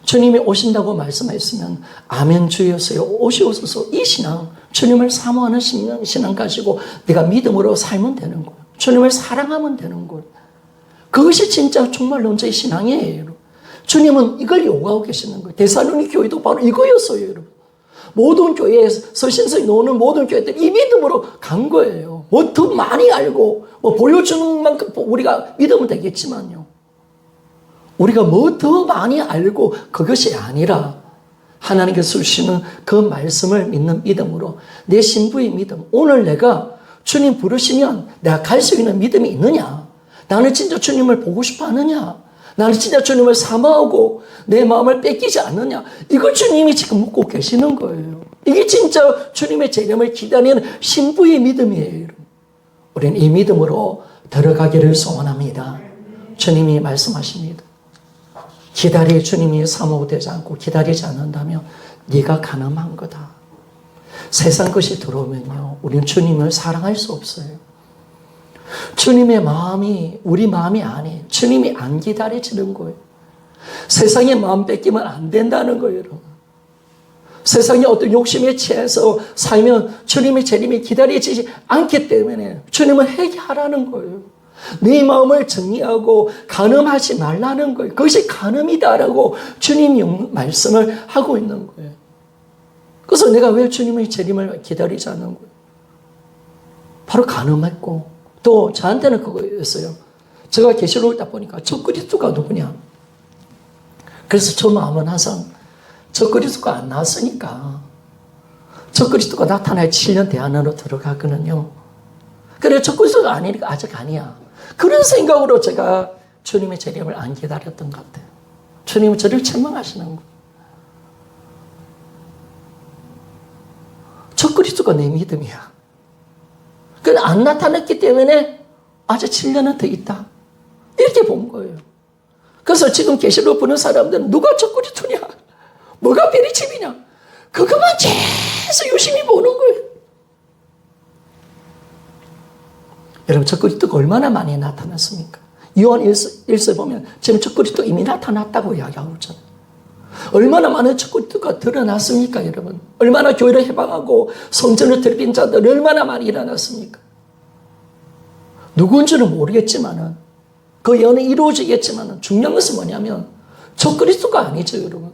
[SPEAKER 1] 주님이 오신다고 말씀하셨으면 아멘 주여서요 오시옵소서. 이 신앙, 주님을 사모하는 신앙 가지고 내가 믿음으로 살면 되는 거예요. 주님을 사랑하면 되는 거예요. 그것이 진짜 정말 논자의 신앙이에요. 주님은 이걸 요구하고 계시는 거예요. 데살로니가 교회도 바로 이거였어요, 여러분. 모든 교회에서 서신서에 나오는 모든 교회들 이 믿음으로 간 거예요. 뭐 더 많이 알고 뭐 보여주는 만큼 우리가 믿으면 되겠지만요. 우리가 뭐 더 많이 알고 그것이 아니라 하나님께서 주시는 그 말씀을 믿는 믿음으로 내 신부의 믿음. 오늘 내가 주님 부르시면 내가 갈 수 있는 믿음이 있느냐? 나는 진짜 주님을 보고 싶어 하느냐? 나는 진짜 주님을 사모하고 내 마음을 뺏기지 않느냐? 이걸 주님이 지금 묻고 계시는 거예요. 이게 진짜 주님의 재림을 기다리는 신부의 믿음이에요. 우리는 이 믿음으로 들어가기를 소원합니다. 주님이 말씀하십니다. 기다릴 주님이 사모되지 않고 기다리지 않는다면 네가 가늠한 거다. 세상 것이 들어오면요, 우리는 주님을 사랑할 수 없어요. 주님의 마음이 우리 마음이 아니에요. 주님이 안 기다려지는 거예요. 세상의 마음 뺏기면 안 된다는 거예요, 여러분. 세상의 어떤 욕심에 취해서 살면 주님의 재림이 기다려지지 않기 때문에 주님을 회개하라는 거예요. 네 마음을 정리하고 간음하지 말라는 거예요. 그것이 간음이다라고 주님이 말씀을 하고 있는 거예요. 그래서 내가 왜 주님의 재림을 기다리지 않는 거예요? 바로 간음했고 또 저한테는 그거였어요. 제가 계시록을 딱 보니까 저 그리스도가 누구냐? 그래서 저 마음은 항상 저 그리스도가 안 나왔으니까 저 그리스도가 나타날 7년 대 안으로 들어가거든요. 그래 저 그리스도가 아니니까 아직 아니야. 그런 생각으로 제가 주님의 재림을 안 기다렸던 것 같아요. 주님은 저를 책망하시는 거예요. 저 그리스도가 내 믿음이야. 그래 안 나타났기 때문에 아직 7년은 더 있다. 이렇게 본 거예요. 그래서 지금 계시록 보는 사람들은 누가 저 그리스도냐? 뭐가 베리집이냐? 그것만 계속 열심히 보는 거예요. 여러분 저 그리스도가 얼마나 많이 나타났습니까? 요한 1서 보면 지금 저 그리스도 이미 나타났다고 이야기하고 있잖아요. 얼마나 많은 저 그리스도가 드러났습니까, 여러분? 얼마나 교회를 해방하고 성전을 드린 자들 얼마나 많이 일어났습니까? 누군지는 모르겠지만은 그 예언이 이루어지겠지만은 중요한 것은 뭐냐면 저 그리스도가 아니죠, 여러분.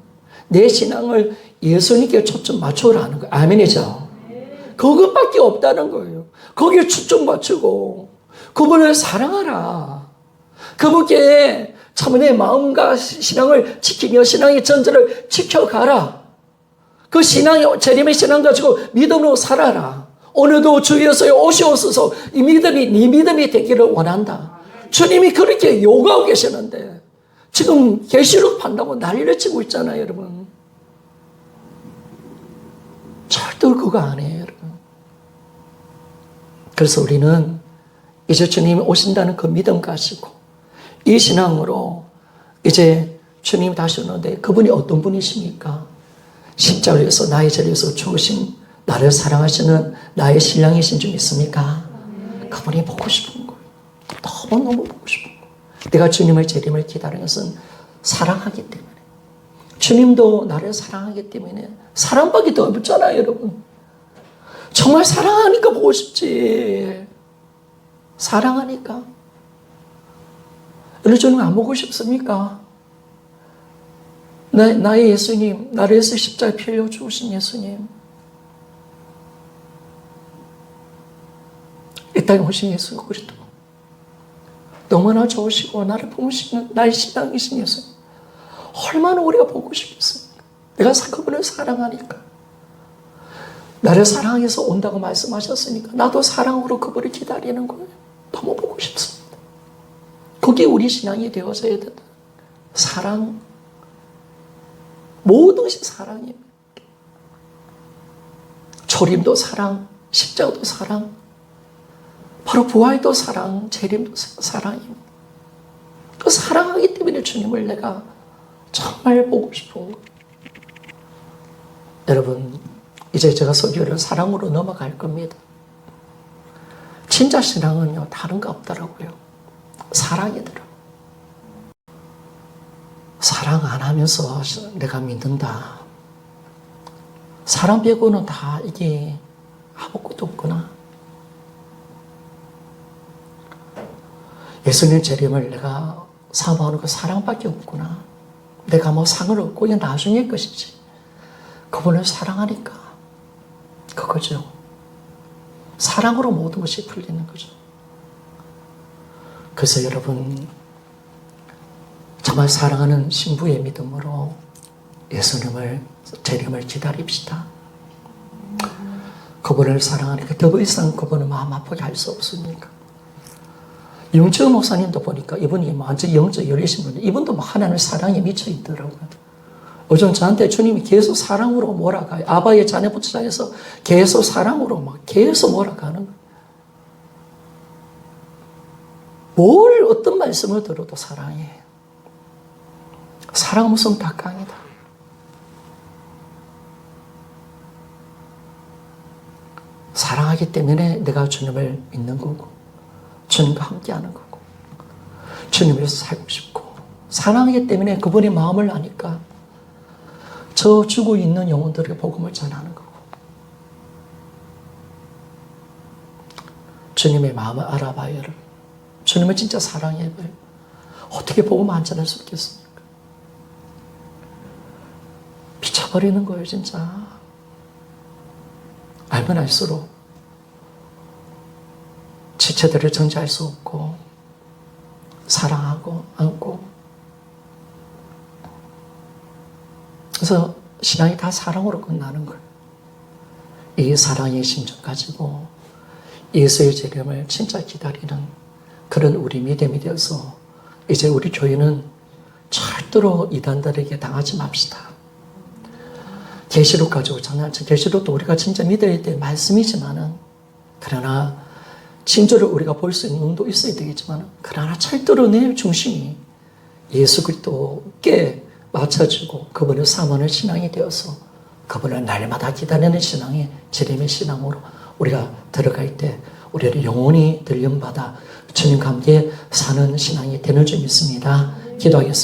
[SPEAKER 1] 내 신앙을 예수님께 초점 맞추라는 거예요. 아멘이죠. 그것밖에 없다는 거예요. 거기에 초점 맞추고 그분을 사랑하라. 그분께 참 내 마음과 신앙을 지키며 신앙의 전제를 지켜가라. 그 신앙의 재림의 신앙 가지고 믿음으로 살아라. 오늘도 주여서 오시옵소서. 이 믿음이 네 믿음이 되기를 원한다. 주님이 그렇게 요구하고 계시는데 지금 계시록 판다고 난리를 치고 있잖아요, 여러분. 절대 그거 아니에요, 여러분. 그래서 우리는 이제 주님이 오신다는 그 믿음 가지고 이 신앙으로 이제 주님이 다시 오는데 그분이 어떤 분이십니까? 십자가에서 나의 자리에서 죽으신 나를 사랑하시는 나의 신랑이신 줄 믿습니까? 그분이 보고 싶은 거예요. 너무너무 보고 싶은 거예요. 내가 주님의 재림을 기다리는 것은 사랑하기 때문에. 주님도 나를 사랑하기 때문에. 사랑밖에 더 없잖아요, 여러분. 정말 사랑하니까 보고 싶지. 사랑하니까. 여러분 주님 안 보고 싶습니까? 나의 예수님, 나를 위해서 십자가에 피 흘려 죽으신 예수님. 이 땅에 오신 예수 그리스도. 너무나 좋으시고 나를 품으시는 나의 신랑이신 예수님. 얼마나 우리가 보고 싶습니까? 내가 그분을 사랑하니까. 나를 사랑해서 온다고 말씀하셨으니까 나도 사랑으로 그분을 기다리는 거예요. 너무 보고 싶습니다. 그게 우리 신앙이 되어져야 된다. 사랑. 모든 것이 사랑이에요. 초림도 사랑, 십자가도 사랑, 바로 부활도 사랑, 재림도 사랑입니다. 그 사랑하기 때문에 주님을 내가 정말 보고 싶은 거예요. 여러분, 이제 제가 설교를 사랑으로 넘어갈 겁니다. 진짜 신앙은요, 다른 거 없더라고요. 사랑이더라고요. 사랑 안 하면서 내가 믿는다. 사랑 빼고는 다 이게 아무것도 없구나. 예수님 재림을 내가 사모하는 거 사랑밖에 없구나. 내가 뭐 상을 얻고 이게 나중에 것이지. 그분을 사랑하니까 그거죠. 사랑으로 모든 것이 풀리는 거죠. 그래서 여러분 정말 사랑하는 신부의 믿음으로 예수님을 재림을 기다립시다. 그분을 사랑하니까 더 이상 그분을 마음 아프게 할 수 없으니까. 영철 목사님도 보니까 이분이 완전 영적 열리신 분이 이분도 하나님의 사랑에 미쳐 있더라고요. 요즘 저한테 주님이 계속 사랑으로 몰아가요. 아바의 자녀 부처장에서 계속 사랑으로 막 계속 몰아가는 거예요. 뭘 어떤 말씀을 들어도 사랑해. 사랑 무슨 닭강이다. 사랑하기 때문에 내가 주님을 믿는 거고 주님과 함께하는 거고 주님 위해서 살고 싶고 사랑하기 때문에 그분의 마음을 아니까 저 죽어 있는 영혼들에게 복음을 전하는 거고 주님의 마음을 알아봐야 를 주님을 진짜 사랑해봐요. 어떻게 복음 안 전할 수 있겠습니까? 미쳐버리는 거예요 진짜. 알면 알수록 지체들을 정지할 수 없고 사랑하고 안고 그래서 신앙이 다 사랑으로 끝나는 거예요. 이 사랑의 심정 가지고 예수의 재림을 진짜 기다리는 그런 우리 믿음이 되어서 이제 우리 교회는 절대로 이단들에게 당하지 맙시다. 계시록 가지고 장난쳐. 계시록도 우리가 진짜 믿어야 될 말씀이지만은 그러나 진저를 우리가 볼 수 있는 눈도 있어야 되겠지만 그러나 절대로 내 중심이 예수 그리스도께 맞춰지고 그분을 사모하는 신앙이 되어서 그분을 날마다 기다리는 신앙이 재림의 신앙으로 우리가 들어갈 때 우리를 영원히 들림받아 주님과 함께 사는 신앙이 되는 줄 믿습니다. 기도하겠습니다.